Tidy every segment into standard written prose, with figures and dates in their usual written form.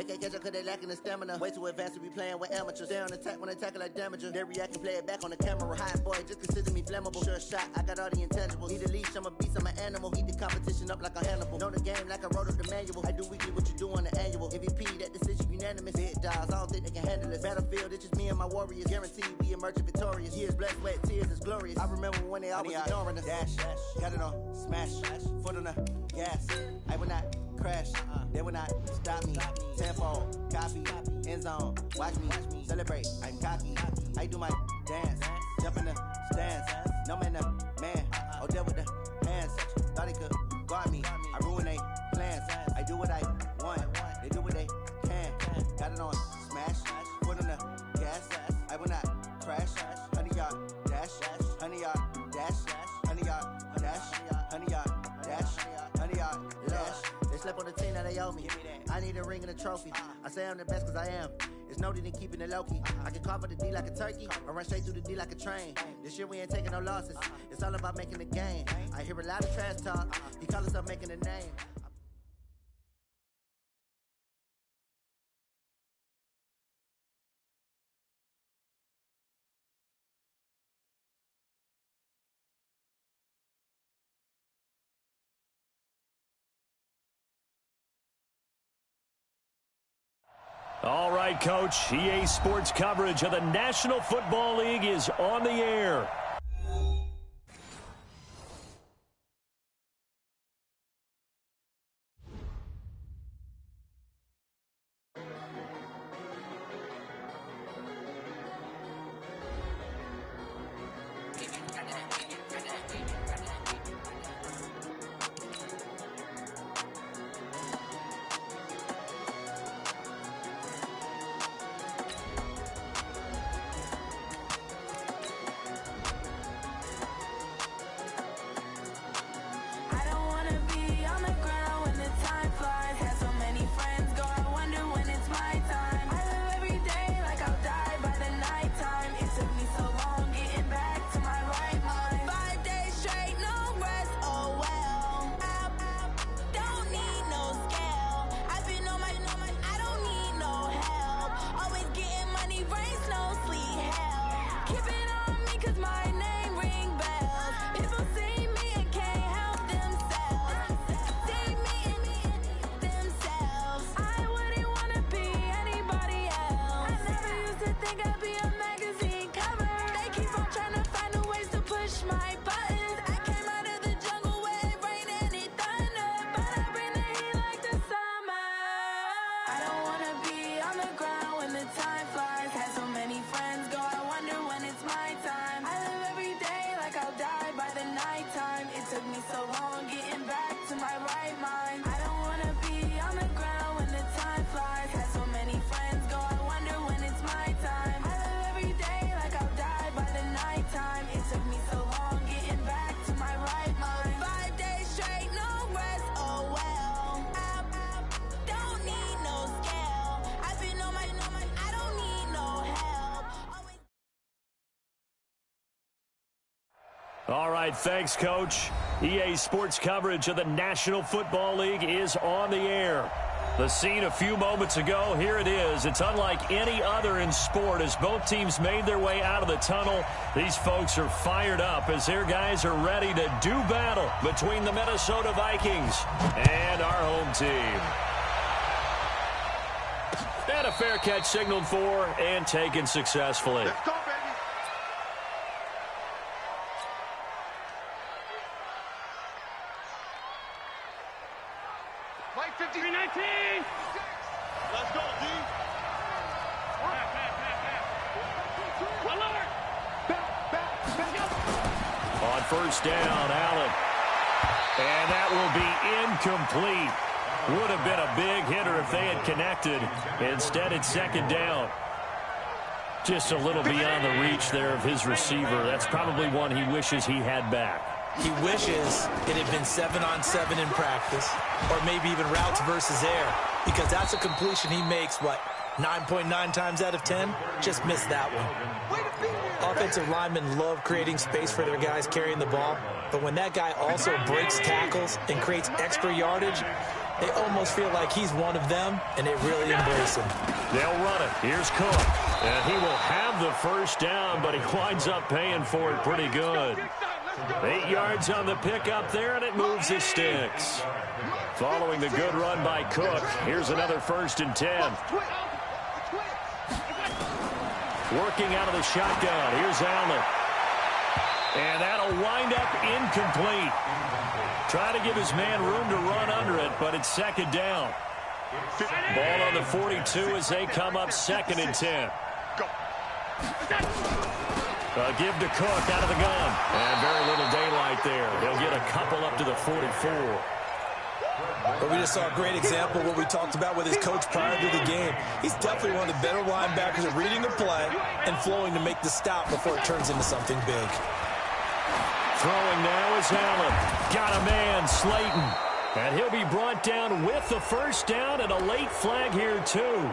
They can't catch up cause they lacking the stamina. Way too advanced to be playing with amateurs. Stay on attack when they tackle like damager. They react and play it back on the camera. Hot boy, just consider me flammable. Sure shot, I got all the intangibles. Need a leash, I'm a beast, I'm an animal. Heat the competition up like a Hannibal. Know the game like I wrote up the manual. I do weekly what you do on the annual. MVP, that decision unanimous. Big dogs, I don't think they can handle it. Battlefield, it's just me and my warriors. Guaranteed we emerge victorious. Years, blood, sweat, tears, it's glorious. I remember when they always ignoring us. Dash, got it on, smash, foot on the gas. I will not crash, they will not stop me. Tenfold, copy, end zone, watch me celebrate. I'm cocky, I do my dance, jump in the stands. No man, man, oh, there with the hands. Thought he could guard me, I ruin they plans. I do what I want, they do what they can. Got it on, smash, foot on the gas. I will not crash, 100-yard dash, 100-yard dash, 100-yard dash, 100-yard dash, 100-yard dash. They slept on the team that they owe me. I need a ring and a trophy. I say I'm the best cause I am. It's noted in keeping it low-key. I can carve up the D like a turkey or run straight through the D like a train. This year we ain't taking no losses. It's all about making the game. I hear a lot of trash talk. He call us up making a name. All right, Coach. EA Sports coverage of the National Football League is on the air. All right, thanks, Coach. EA Sports coverage of the National Football League is on the air. The scene a few moments ago, here it is. It's unlike any other in sport as both teams made their way out of the tunnel. These folks are fired up as their guys are ready to do battle between the Minnesota Vikings and our home team. And a fair catch signaled for and taken successfully. Let's go, baby. Play 53-19. Let's go, D. On first down, Allen. And that will be incomplete. Would have been a big hitter if they had connected. Instead, it's second down. Just a little beyond the reach there of his receiver. That's probably one he wishes he had back. He wishes it had been 7-on-7 in practice, or maybe even routes versus air, because that's a completion he makes, 9.9 times out of 10? Just missed that one. Offensive linemen love creating space for their guys carrying the ball, but when that guy also breaks tackles and creates extra yardage, they almost feel like he's one of them, and they really embrace him. They'll run it. Here's Cook. And he will have the first down, but he winds up paying for it pretty good. 8 yards on the pickup there, and it moves the sticks. Following the good run by Cook, here's another 1st and 10. Working out of the shotgun. Here's Allen. And that'll wind up incomplete. Try to give his man room to run under it, but it's 2nd down. Ball on the 42 as they come up 2nd and 10. Give to Cook out of the gun. And very little daylight there. He'll get a couple up to the 44. But we just saw a great example of what we talked about with his coach prior to the game. He's definitely one of the better linebackers at reading the play and flowing to make the stop before it turns into something big. Throwing now is Allen. Got a man, Slayton. And he'll be brought down with the first down and a late flag here, too.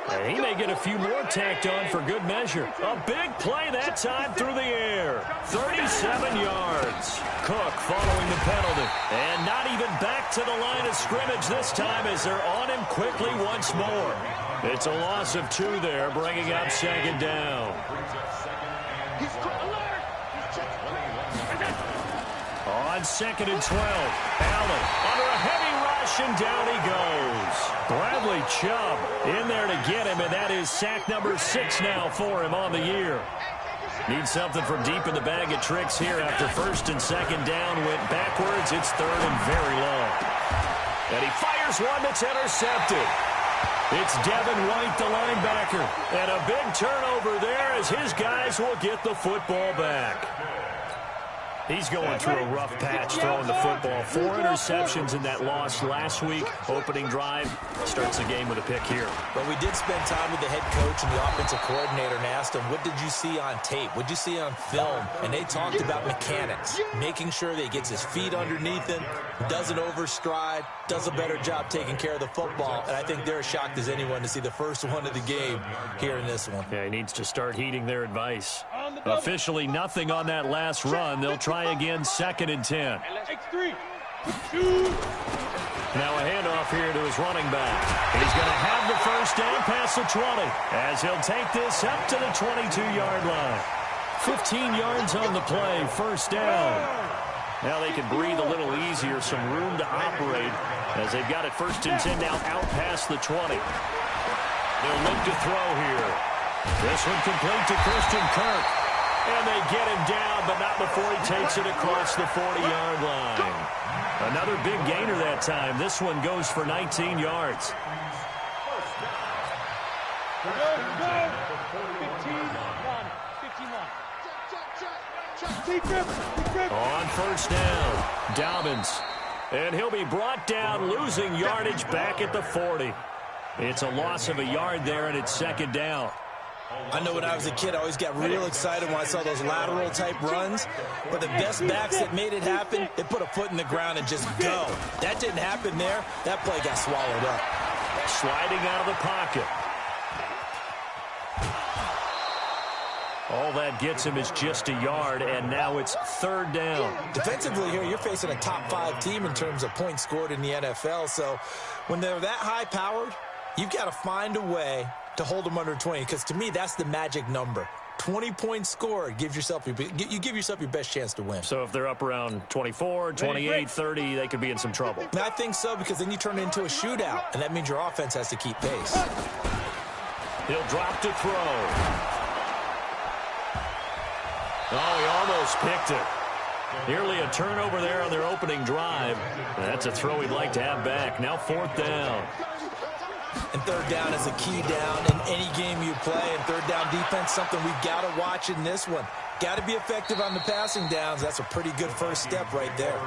And he may get a few more tacked on for good measure. A big play that time through the air. 37 yards. Cook following the penalty. And not even back to the line of scrimmage this time as they're on him quickly once more. It's a loss of 2 there, bringing up 2nd down. On 2nd and 12, Allen under a heavy rush, and down he goes. Bradley Chubb in there to get him, and that is sack number 6 now for him on the year. Needs something from deep in the bag of tricks here after 1st and 2nd down went backwards. It's 3rd and very long. And he fires one that's intercepted. It's Devin White, the linebacker. And a big turnover there as his guys will get the football back. He's going through a rough patch throwing the football. 4 interceptions in that loss last week. Opening drive starts the game with a pick here. But we did spend time with the head coach and the offensive coordinator and asked him, what did you see on tape? What did you see on film? And they talked about mechanics, making sure that he gets his feet underneath him, doesn't overstride, does a better job taking care of the football. And I think they're as shocked as anyone to see the first one of the game here in this one. Yeah, he needs to start heeding their advice. Officially nothing on that last run. They'll try again, 2nd and 10. Now a handoff here to his running back. He's going to have the first down past the 20 as he'll take this up to the 22-yard line. 15 yards on the play, 1st down. Now they can breathe a little easier, some room to operate as they've got it 1st and 10 now out past the 20. They'll look to throw here. This one complete to Christian Kirk. And they get him down, but not before he takes it across the 40-yard line. Another big gainer that time. This one goes for 19 yards. On 1st down, Dobbins. And he'll be brought down, losing yardage back at the 40. It's a loss of a yard there, and it's 2nd down. I know when I was a kid, I always got real excited when I saw those lateral-type runs. But the best backs that made it happen, they put a foot in the ground and just go. That didn't happen there. That play got swallowed up. Sliding out of the pocket. All that gets him is just a yard, and now it's 3rd down. Defensively here, you're facing a top-5 team in terms of points scored in the NFL. So when they're that high-powered, you've got to find a way to hold them under 20, because to me, that's the magic number. 20 points scored, you give yourself your best chance to win. So if they're up around 24, 28, 30, they could be in some trouble. And I think so, because then you turn it into a shootout, and that means your offense has to keep pace. He'll drop to throw. Oh, he almost picked it. Nearly a turnover there on their opening drive. That's a throw he'd like to have back. Now 4th down. And 3rd down is a key down in any game you play. And 3rd down defense, something we've got to watch in this one. Got to be effective on the passing downs. That's a pretty good first step right there.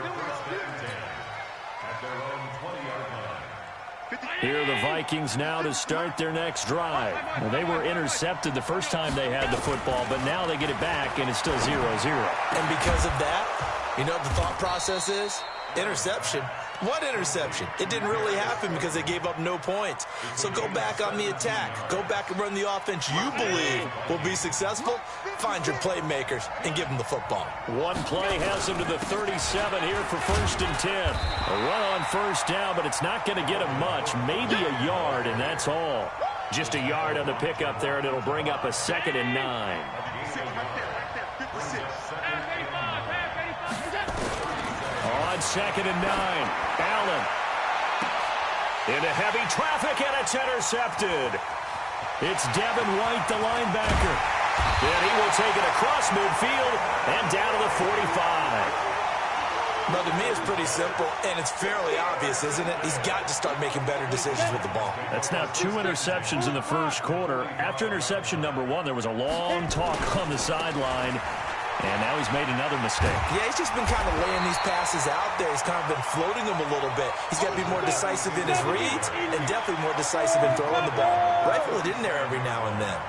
Here are the Vikings now to start their next drive. Well, they were intercepted the first time they had the football, but now they get it back, and it's still 0-0. And because of that, you know what the thought process is? Interception. What interception? It didn't really happen because they gave up no points. So go back on the attack. Go back and run the offense you believe will be successful. Find your playmakers and give them the football. One play has him to the 37 here for 1st and 10. A run on first down, but it's not going to get him much. Maybe a yard, and that's all. Just a yard on the pickup there, and it'll bring up a 2nd and 9. On 2nd and 9, Allen. Into heavy traffic, and it's intercepted. It's Devin White, the linebacker. And he will take it across midfield and down to the 45. But to me, it's pretty simple, and it's fairly obvious, isn't it? He's got to start making better decisions with the ball. That's now 2 interceptions in the first quarter. After interception number 1, there was a long talk on the sideline, and now he's made another mistake. Yeah, he's just been kind of laying these passes out there. He's kind of been floating them a little bit. He's got to be more decisive in his reads and definitely more decisive in throwing the ball. Rifle it in there every now and then.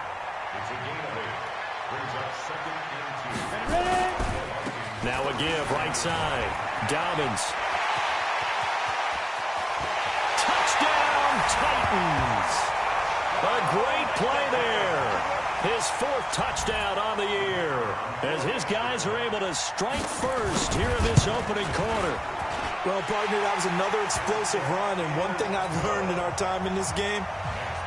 Now a give, right side. Dobbins. Touchdown, Titans. A great play there. His 4th touchdown on the year as his guys are able to strike first here in this opening quarter. Well, partner, that was another explosive run, and one thing I've learned in our time in this game,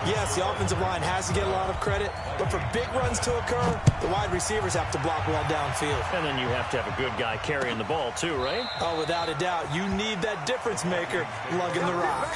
yes, the offensive line has to get a lot of credit, but for big runs to occur, the wide receivers have to block well downfield. And then you have to have a good guy carrying the ball too, right? Oh, without a doubt. You need that difference maker lugging the rock.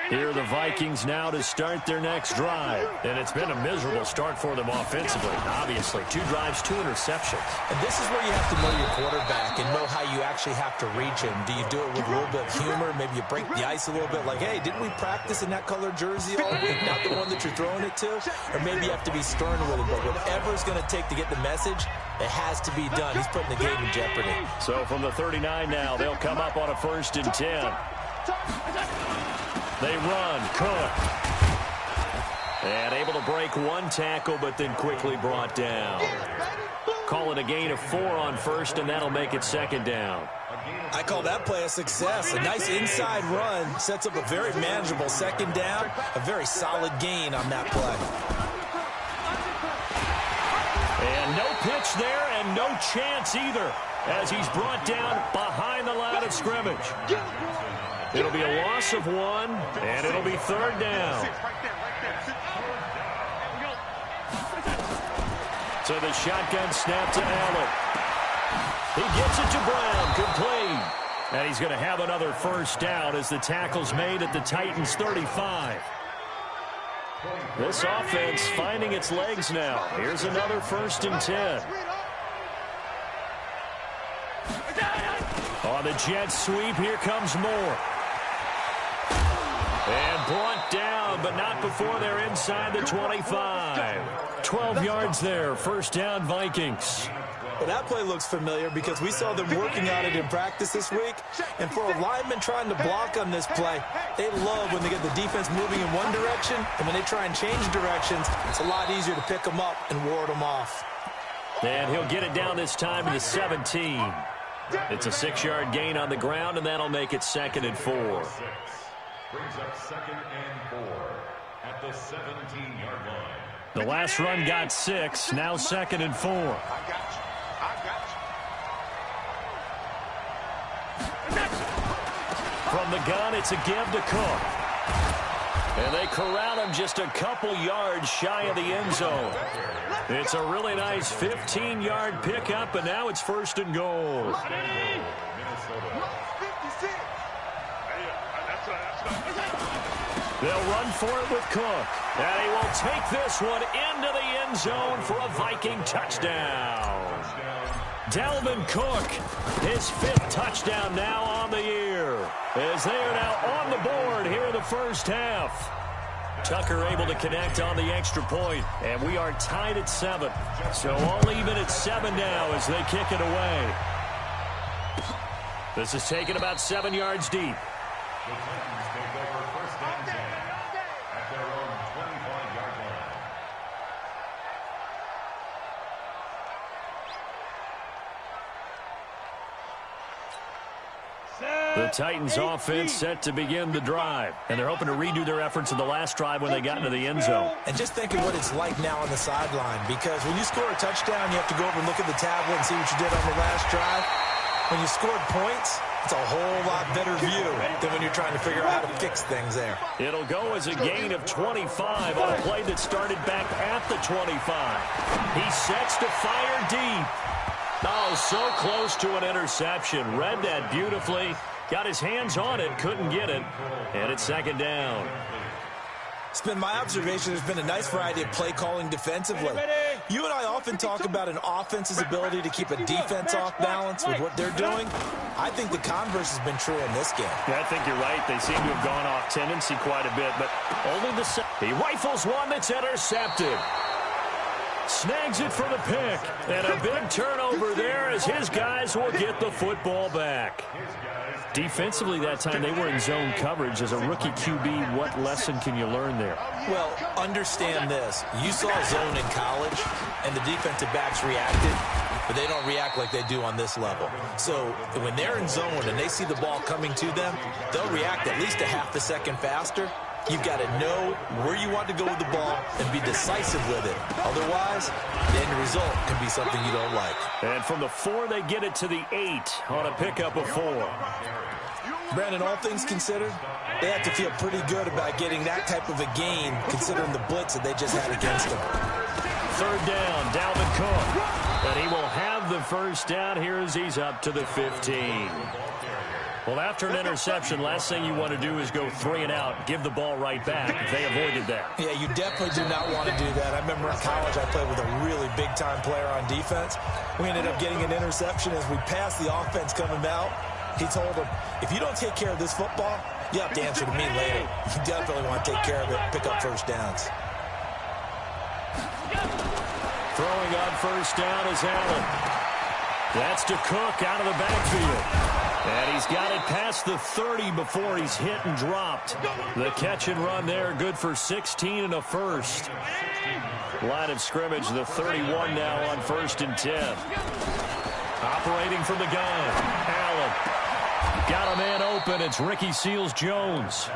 Here are the Vikings now to start their next drive. And it's been a miserable start for them offensively. Obviously, 2 drives, 2 interceptions. And this is where you have to know your quarterback and know how you actually have to reach him. Do you do it with a little bit of humor? Maybe you break the ice a little bit like, hey, didn't we practice in that color jersey all week? Not the one that you're throwing it to? Or maybe you have to be stern with it. But whatever it's going to take to get the message, it has to be done. He's putting the game in jeopardy. So from the 39 now, they'll come up on a 1st and 10. They run, Cook. And able to break 1 tackle, but then quickly brought down. Call it a gain of 4 on 1st, and that'll make it 2nd down. I call that play a success. A nice inside run sets up a very manageable 2nd down. A very solid gain on that play. And no pitch there, and no chance either, as he's brought down behind the line of scrimmage. It'll be a loss of 1, and it'll be 3rd down. So the shotgun snap to Allen. He gets it to Brown, complete. And he's going to have another 1st down as the tackle's made at the Titans' 35. This offense finding its legs now. Here's another 1st and 10. On the jet sweep, here comes Moore. And brought down, but not before they're inside the 25. 12 yards there, 1st down Vikings. Well, that play looks familiar because we saw them working on it in practice this week. And for a lineman trying to block on this play, they love when they get the defense moving in one direction, and when they try and change directions, it's a lot easier to pick them up and ward them off. And he'll get it down this time to the 17. It's a 6-yard gain on the ground, and that'll make it 2nd and 4. Brings up 2nd and 4 at the 17-yard line. The last run got 6, now 2nd and 4. I got you. From the gun, it's a give to Cook. And they corral him just a couple yards shy of the end zone. It's a really nice 15-yard pickup, and now it's 1st and goal. They'll run for it with Cook. And he will take this one into the end zone for a Viking touchdown. Dalvin Cook, his 5th touchdown now on the year, as they are now on the board here in the first half. Tucker able to connect on the extra point, and we are tied at 7. So all even at 7 now as they kick it away. This is taken about 7 yards deep. The Titans take over 1st and 10 at their own 25-yard line. The Titans offense set to begin the drive, and they're hoping to redo their efforts in the last drive when they got into the end zone. And just think of what it's like now on the sideline, because when you score a touchdown, you have to go over and look at the tablet and see what you did on the last drive. When you scored points, it's a whole lot better view than when you're trying to figure out how to fix things there. It'll go as a gain of 25 on a play that started back at the 25. He sets to fire deep. Oh, so close to an interception. Read that beautifully. Got his hands on it, couldn't get it. And it's second down. It's been my observation there's been a nice variety of play calling defensively. You and I often talk about an offense's ability to keep a defense off balance with what they're doing. I think the converse has been true in this game. Yeah, I think you're right. They seem to have gone off tendency quite a bit, but only he rifles one that's intercepted. Snags it for the pick, and a big turnover there as his guys will get the football back. Defensively that time, they were in zone coverage. As a rookie QB, what lesson can you learn there? Well, understand this. You saw zone in college, and the defensive backs reacted, but they don't react like they do on this level. So when they're in zone and they see the ball coming to them, they'll react at least a half a second faster. You've got to know where you want to go with the ball and be decisive with it. Otherwise, the end result can be something you don't like. And from the 4, they get it to the 8 on a pickup of 4. Brandon, all things considered, they have to feel pretty good about getting that type of a gain, considering the blitz that they just had against them. Third down, Dalvin Cook. And he will have the first down here as he's up to the 15. Well, after an interception, last thing you want to do is go 3 and out, give the ball right back. They avoided that. Yeah, you definitely do not want to do that. I remember in college I played with a really big-time player on defense. We ended up getting an interception as we passed the offense coming out. He told him, if you don't take care of this football, you have to answer to me later. You definitely want to take care of it, pick up first downs. Throwing on first down is Allen. That's to Cook out of the backfield. And he's got it past the 30 before he's hit and dropped. The catch and run there, good for 16 and a first. Line of scrimmage, the 31 now on 1st and 10. Operating from the gun, Allen. Got a man open, it's Ricky Seals-Jones.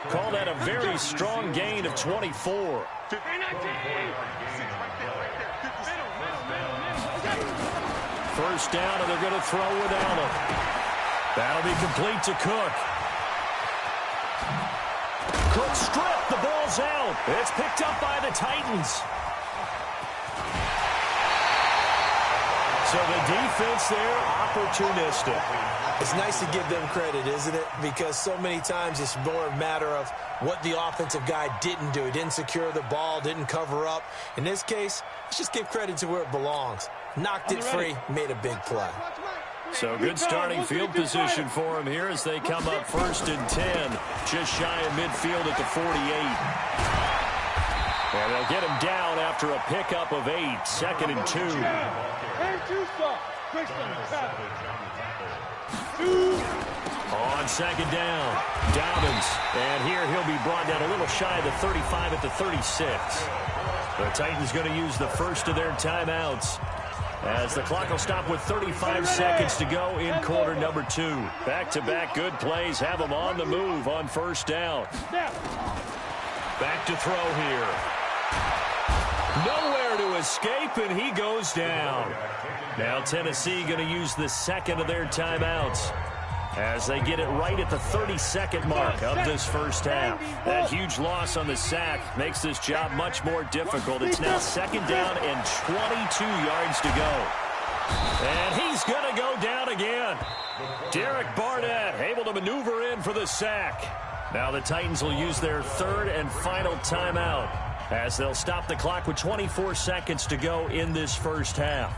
Call that a very strong gain of 24. First down, and they're going to throw with Allen. That'll be complete to Cook. Cook stripped. The ball's out. It's picked up by the Titans. So the defense there, opportunistic. It's nice to give them credit, isn't it? Because so many times it's more a matter of what the offensive guy didn't do. He didn't secure the ball, didn't cover up. In this case, let's just give credit to where it belongs. Knocked it free, made a big play. So good starting field position for him here as they come up 1st and 10, just shy of midfield at the 48. And they'll get him down after a pickup of 8, 2nd and 2. On 2nd down, Dobbins. And here he'll be brought down a little shy of the 35 at the 36. The Titans going to use the first of their timeouts, as the clock will stop with 35 seconds to go in quarter number 2. Back-to-back good plays have them on the move on 1st down. Back to throw here. Nowhere to escape, and he goes down. Now Tennessee going to use the 2nd of their timeouts, as they get it right at the 32nd mark of this first half. That huge loss on the sack makes this job much more difficult. It's now 2nd down and 22 yards to go. And he's going to go down again. Derek Barnett able to maneuver in for the sack. Now the Titans will use their 3rd and final timeout, as they'll stop the clock with 24 seconds to go in this first half.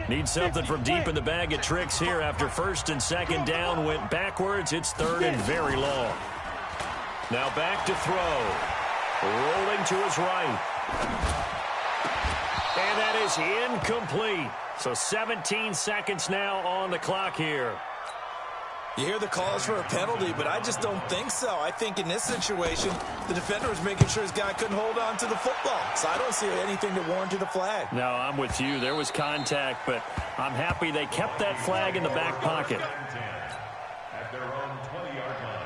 Need something from deep in the bag of tricks here after 1st and 2nd down went backwards. It's 3rd and very long. Now back to throw. Rolling to his right. And that is incomplete. So 17 seconds now on the clock here. You hear the calls for a penalty, but I just don't think so. I think in this situation, the defender was making sure his guy couldn't hold on to the football. So I don't see anything to warrant the flag. No, I'm with you. There was contact, but I'm happy they kept that flag in the back pocket. At their own 20-yard line.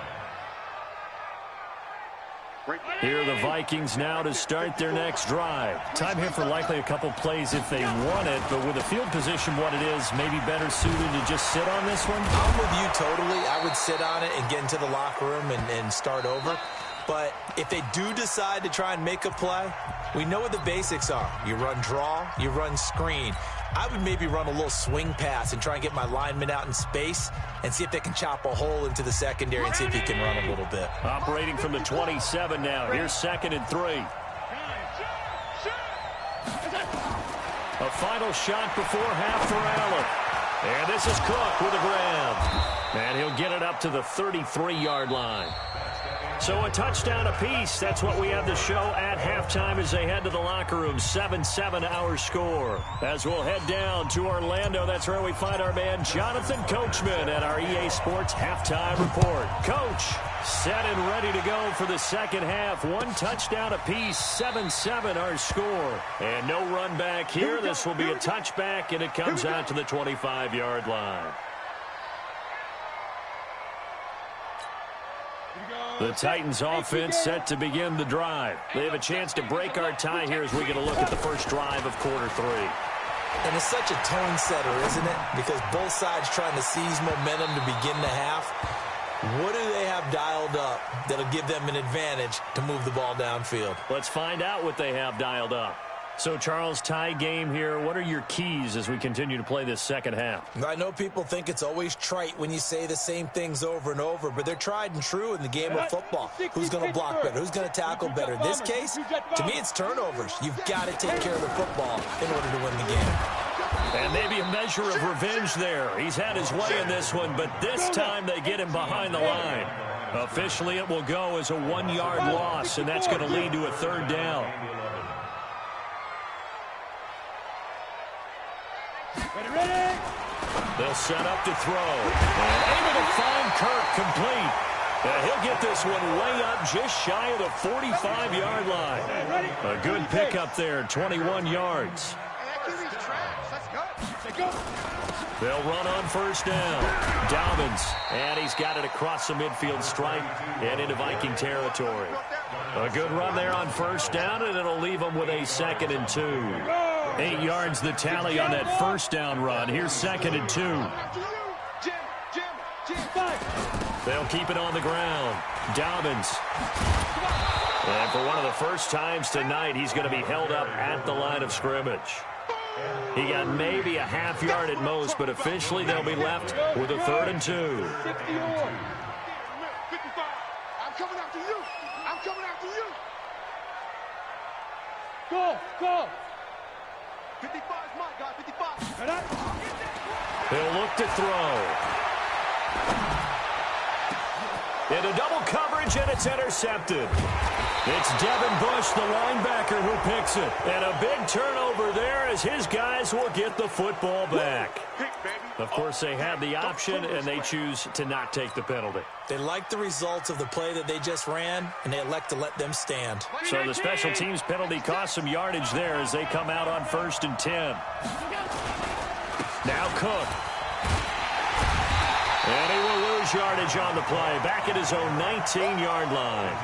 Here are the Vikings now to start their next drive. Time here for likely a couple plays if they want it, but with the field position what it is, maybe better suited to just sit on this one? I'm with you totally. I would sit on it and get into the locker room and start over. But if they do decide to try and make a play, we know what the basics are. You run draw, you run screen. I would maybe run a little swing pass and try and get my lineman out in space and see if they can chop a hole into the secondary and see if he can run a little bit. Operating from the 27 now. Here's 2nd and 3. A final shot before half for Allen. And this is Cook with a grab. And he'll get it up to the 33-yard line. So a touchdown apiece. That's what we have to show at halftime as they head to the locker room. 7-7 our score. As we'll head down to Orlando, that's where we find our man Jonathan Coachman at our EA Sports Halftime Report. Coach, set and ready to go for the second half. One touchdown apiece. 7-7 our score. And no run back here. This will be a touchback, and it comes out to the 25-yard line. The Titans offense set to begin the drive. They have a chance to break our tie here as we get a look at the first drive of quarter 3. And it's such a tone setter, isn't it? Because both sides trying to seize momentum to begin the half. What do they have dialed up that'll give them an advantage to move the ball downfield? Let's find out what they have dialed up. So, Charles, tie game here. What are your keys as we continue to play this second half? I know people think it's always trite when you say the same things over and over, but they're tried and true in the game of football. Who's going to block better? Who's going to tackle better? In this case, to me, it's turnovers. You've got to take care of the football in order to win the game. And maybe a measure of revenge there. He's had his way in this one, but this time they get him behind the line. Officially, it will go as a 1-yard loss, and that's going to lead to a 3rd down. They'll set up to throw. And able to find Kirk complete. And he'll get this one way up just shy of the 45-yard line. A good pickup there, 21 yards. They'll run on first down. Dobbins, and he's got it across the midfield stripe and into Viking territory. A good run there on first down, and it'll leave them with a 2nd and 2. 8 yards the tally on that first down run. Here's 2nd and 2. They'll keep it on the ground. Dobbins. And for one of the first times tonight, he's going to be held up at the line of scrimmage. He got maybe a half yard at most, but officially they'll be left with a 3rd and 2. I'm coming after you. I'm coming after you. Go. 55 is my guy, 55. He'll look to throw. Into double coverage, and it's intercepted. It's Devin Bush, the linebacker, who picks it. And a big turnover there as his guys will get the football back. Of course, they have the option, and they choose to not take the penalty. They like the results of the play that they just ran, and they elect to let them stand. So the special teams penalty cost some yardage there as they come out on 1st and 10. Now Cook. And he will lose yardage on the play, back at his own 19-yard line.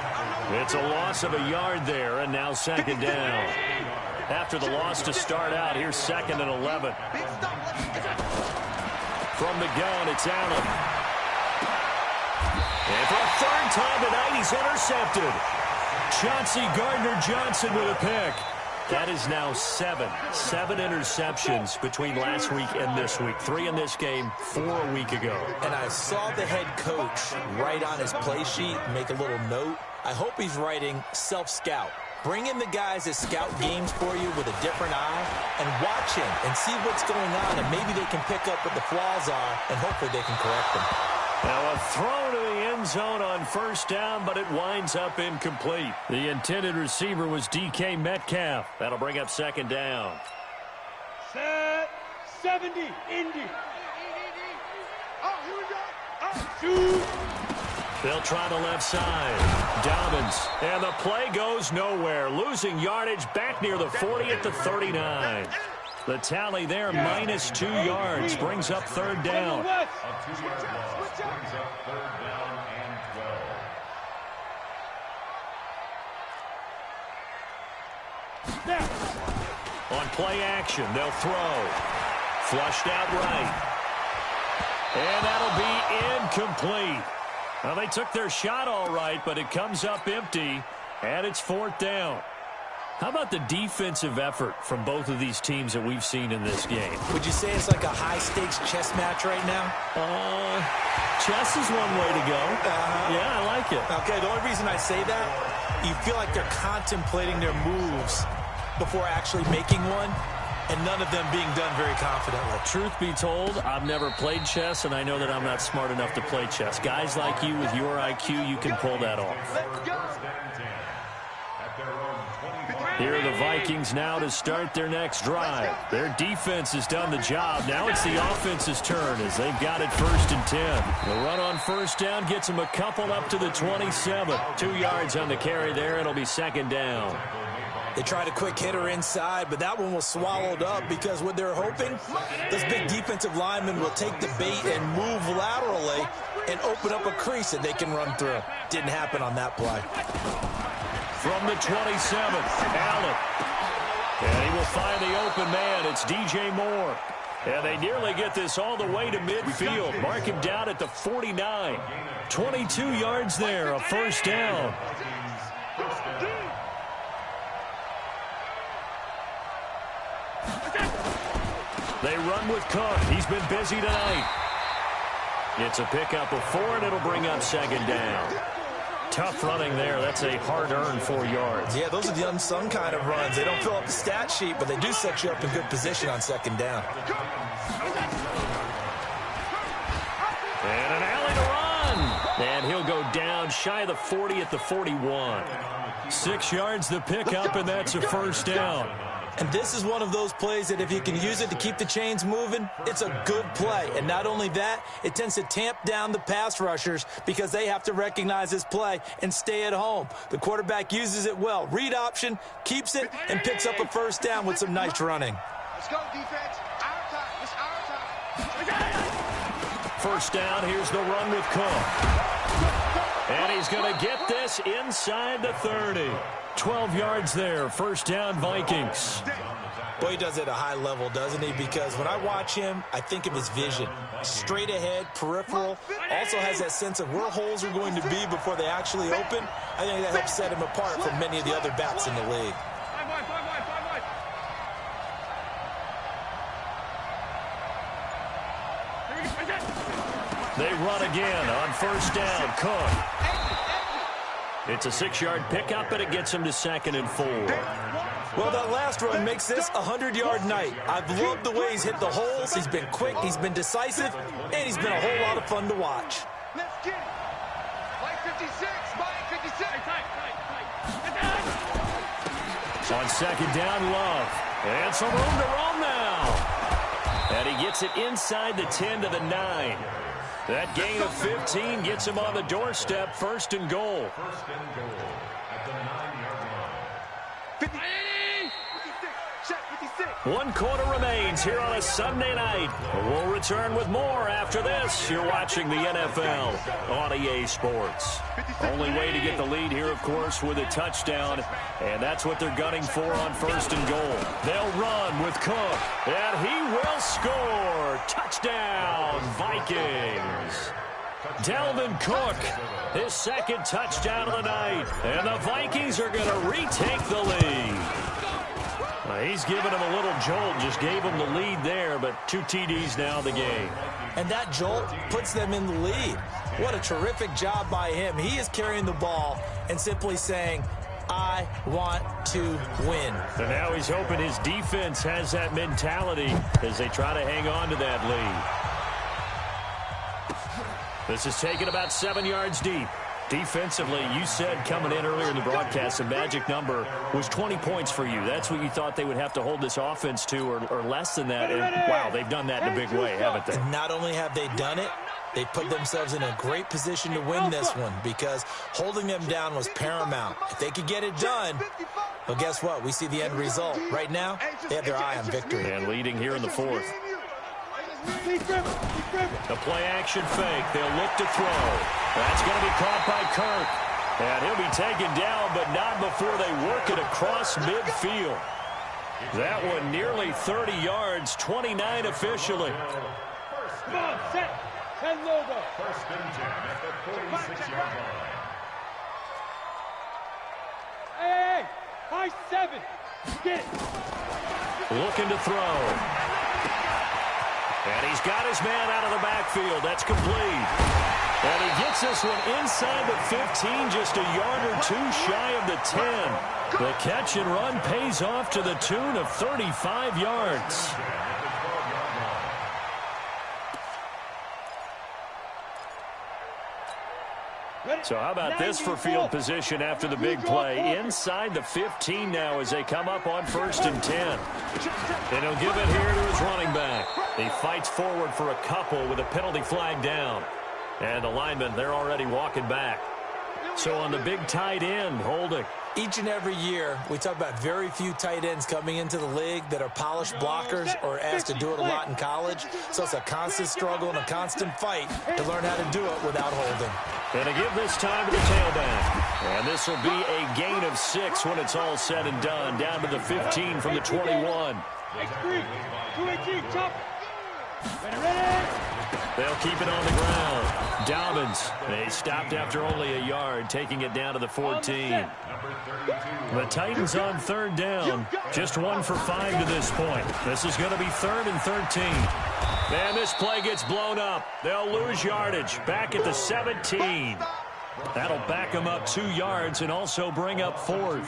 It's a loss of a yard there, and now 2nd down. After the loss to start out, here's 2nd and 11. From the gun, it's Allen. And for a 3rd time tonight, he's intercepted. Chauncey Gardner-Johnson with a pick. That is now 7 interceptions between last week and this week. 3 in this game, 4 a week ago. And I saw the head coach write on his play sheet, make a little note. I hope he's writing self-scout. Bring in the guys that scout games for you with a different eye and watch him and see what's going on, and maybe they can pick up what the flaws are, and hopefully they can correct them. Now a throw to the end zone on 1st down, but it winds up incomplete. The intended receiver was DK Metcalf. That'll bring up 2nd down. Set 70, Indy. Oh, here we go. They'll try the left side. Dobbins. And the play goes nowhere. Losing yardage back near the 40 at the 39. The tally there, -2 yards. Brings up third down. A 2-yard loss brings up third down and 12. On play action, they'll throw. Flushed out right. And that'll be incomplete. Well, they took their shot all right, but it comes up empty, and it's fourth down. How about the defensive effort from both of these teams that we've seen in this game? Would you say it's like a high-stakes chess match right now? Chess is one way to go. Yeah, I like it. Okay, the only reason I say that, you feel like they're contemplating their moves before actually making one, and none of them being done very confidently. Truth be told, I've never played chess, and I know that I'm not smart enough to play chess. Guys like you with your IQ, you can pull that off. Here are the Vikings now to start their next drive. Their defense has done the job. Now it's the offense's turn as they've got it 1st and 10. The run on first down gets them a couple up to the 27. 2 yards on the carry there. It'll be 2nd down. They tried a quick hitter inside, but that one was swallowed up because what they're hoping, those big defensive linemen will take the bait and move laterally and open up a crease that they can run through. Didn't happen on that play. From the 27th, Allen. And he will find the open man. It's DJ Moore. And they nearly get this all the way to midfield. Mark him down at the 49. 22 yards there, a first down. They run with Cook. He's been busy tonight. It's a pickup of 4, and it'll bring up 2nd down. Tough running there. That's a hard-earned 4 yards. Yeah, those are the unsung kind of runs. They don't fill up the stat sheet, but they do set you up in good position on 2nd down. And an alley to run. And he'll go down shy of the 40 at the 41. 6 yards the pickup, and that's a first down. And this is one of those plays that if you can use it to keep the chains moving, it's a good play. And not only that, it tends to tamp down the pass rushers because they have to recognize this play and stay at home. The quarterback uses it well. Read option, keeps it, and picks up a first down with some nice running. Let's go, defense. Our time. It's our time. First down, here's the run with Cook. And he's going to get this inside the 30. 12 yards there, first down Vikings. Boy, he does it at a high level, doesn't he? Because when I watch him, I think of his vision. Straight ahead, peripheral. Also has that sense of where holes are going to be before they actually open. I think that helps set him apart from many of the other backs in the league. They run again on first down. Cook. It's a 6-yard pickup, and it him to 2nd and 4. Well, that last run makes this a 100-yard night. I've loved the way he's hit the holes. He's been quick, he's been decisive, and he's been a whole lot of fun to watch. Let's get it. Mike 56, Mike 56. On 2nd down, Love. And some room to roam now. And he gets it inside the 10 to the 9. That gain of 15 gets him on the doorstep, 1st and goal. 1st and goal at the 9-yard line. 56, check 56. 1 quarter remains here on a Sunday night. We'll return with more after this. You're watching the NFL on EA Sports. Only way to get the lead here, of course, with a touchdown, and that's what they're gunning for on 1st and goal. They'll run with Cook, and he will score. Touchdown, Vikings. Dalvin Cook, his 2nd touchdown of the night, and the Vikings are going to retake the lead. He's given him a little jolt, just gave him the lead there, but 2 TDs now in the game. And that jolt puts them in the lead. What a terrific job by him. He is carrying the ball and simply saying, I want to win. And now he's hoping his defense has that mentality as they try to hang on to that lead. This is taken about 7 yards deep. Defensively, you said coming in earlier in the broadcast, the magic number was 20 points for you. That's what you thought they would have to hold this offense to, or less than that. And, wow, they've done that in a big way, haven't they? Not only have they done it, They put themselves in a great position to win this one because holding them down was paramount. If they could get it done, well, guess what? We see the end result. Right now, they have their eye on victory. And leading here in the fourth. The play-action fake. They'll look to throw. That's going to be caught by Kirk. And he'll be taken down, but not before they work it across midfield. That one nearly 30 yards, 29 officially. Come on, set. 10 logo. First and 10 at the 46-yard line. Hey, high 7. Get it. Looking to throw. And he's got his man out of the backfield. That's complete. And he gets this one inside the 15, just a yard or two shy of the 10. The catch and run pays off to the tune of 35 yards. So how about this for field position after the big play? Inside the 15 now as they come up on 1st and 10. And he'll give it here to his running back. He fights forward for a couple with a penalty flag down. And the linemen, they're already walking back. So on the big tight end, holding. Each and every year, we talk about very few tight ends coming into the league that are polished blockers or asked to do it a lot in college. So it's a constant struggle and a constant fight to learn how to do it without holding. And to give this time to the tailback. And this will be a gain of 6 when it's all said and done. Down to the 15 from the 21. X3, 218, chop. Ready. They'll keep it on the ground. Dobbins, they stopped after only a yard, taking it down to the 14. The Titans on 3rd down. Just 1 for 5 to this point. This is going to be 3rd and 13. And this play gets blown up. They'll lose yardage. Back at the 17. That'll back them up 2 yards and also bring up 4th.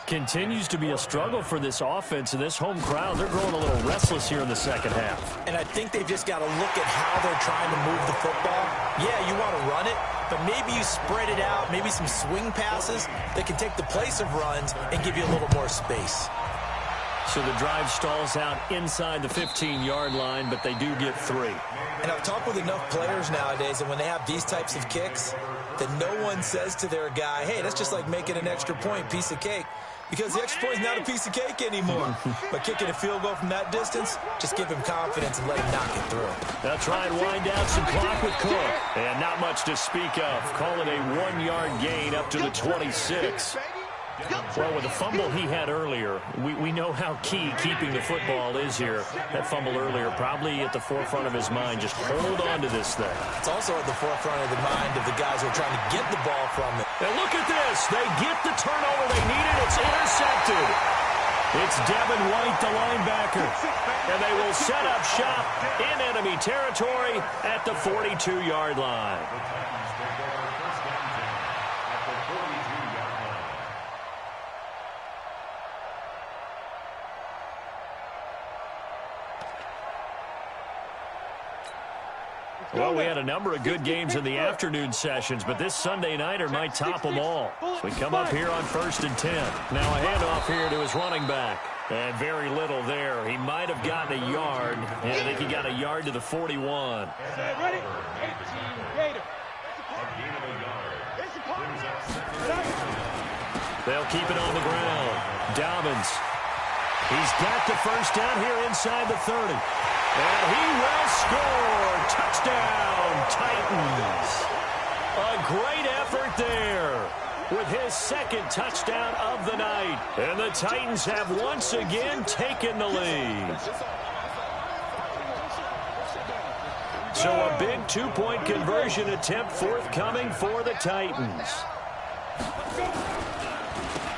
Continues to be a struggle for this offense and this home crowd. They're growing a little restless here in the second half. And I think they've just got to look at how they're trying to move the football. Yeah, you want to run it, but maybe you spread it out, maybe some swing passes that can take the place of runs and give you a little more space. So the drive stalls out inside the 15-yard line, but they do get 3. And I've talked with enough players nowadays, and when they have these types of kicks, that no one says to their guy, hey, that's just like making an extra point, piece of cake. Because the extra point is not a piece of cake anymore. But kicking a field goal from that distance, just give him confidence and let him knock it through. They'll try and wind down some clock with Cook. And not much to speak of. Call it a 1-yard gain up to the 26. Well, with the fumble he had earlier, we know how key keeping the football is here. That fumble earlier probably at the forefront of his mind. Just hold on to this thing. It's also at the forefront of the mind of the guys who are trying to get the ball from it. And look at this. They get the turnover they needed. It's intercepted. It's Devin White, the linebacker. And they will set up shop in enemy territory at the 42-yard line. Well, we had a number of good games in the afternoon sessions, but this Sunday nighter might top them all. So we come up here on 1st and 10. Now a handoff here to his running back. And very little there. He might have gotten a yard, and I think he got a yard to the 41. Ready? 18, Gator. They'll keep it on the ground. Dobbins. He's got the first down here inside the 30. And he will score. Touchdown, Titans. A great effort there with his 2nd touchdown of the night. And the Titans have once again taken the lead. So a big 2-point conversion attempt forthcoming for the Titans.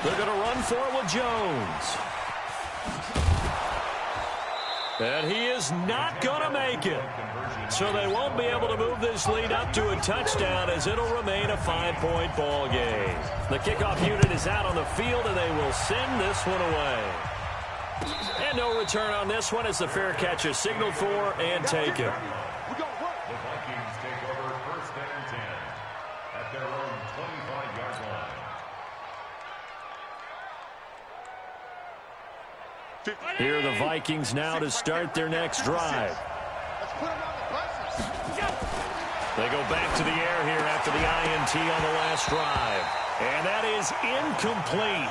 They're going to run for it with Jones. And he is not going to make it. So they won't be able to move this lead up to a touchdown as it'll remain a 5-point ball game. The kickoff unit is out on the field, and they will send this one away. And no return on this one as the fair catch is signaled for and taken. The Vikings take over 1st and 10 at their own 25-yard line. Here are the Vikings now to start their next drive. They go back to the air here after the INT on the last drive. And that is incomplete.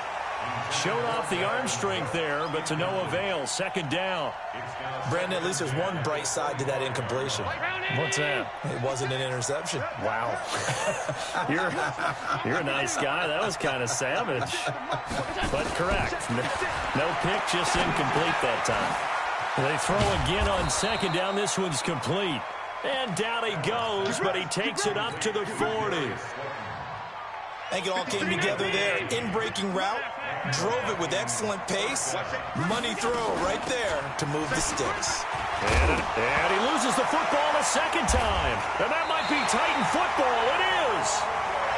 Showed off the arm strength there, but to no avail. Second down. Brandon, at least there's one bright side to that incompletion. What's that? It wasn't an interception. Wow. You're a nice guy. That was kind of savage. But correct. No pick, just incomplete that time. They throw again on second down. This one's complete. And down he goes, but he takes it up to the 40. I think it all came together there. In-breaking route, drove it with excellent pace. Money throw right there to move the sticks. And he loses the football a second time. And that might be Titan football. It is.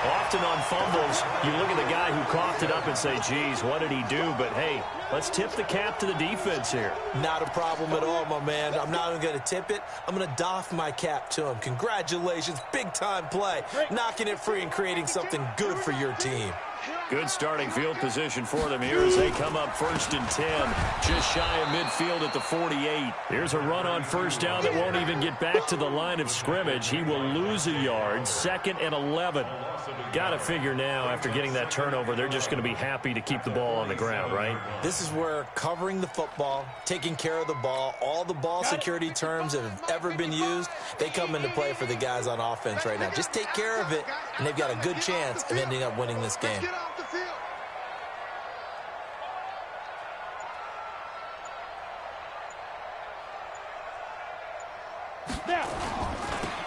Often on fumbles, you look at the guy who coughed it up and say, geez, what did he do? But, hey, let's tip the cap to the defense here. Not a problem at all, my man. I'm not even going to tip it. I'm going to doff my cap to him. Congratulations. Big-time play. Knocking it free and creating something good for your team. Good starting field position for them here as they come up 1st and 10. Just shy of midfield at the 48. Here's a run on first down that won't even get back to the line of scrimmage. He will lose a yard. 2nd and 11. Got to figure now, after getting that turnover, they're just going to be happy to keep the ball on the ground, right? This is where covering the football, taking care of the ball, all the ball security terms that have ever been used, they come into play for the guys on offense right now. Just take care of it, and they've got a good chance of ending up winning this game.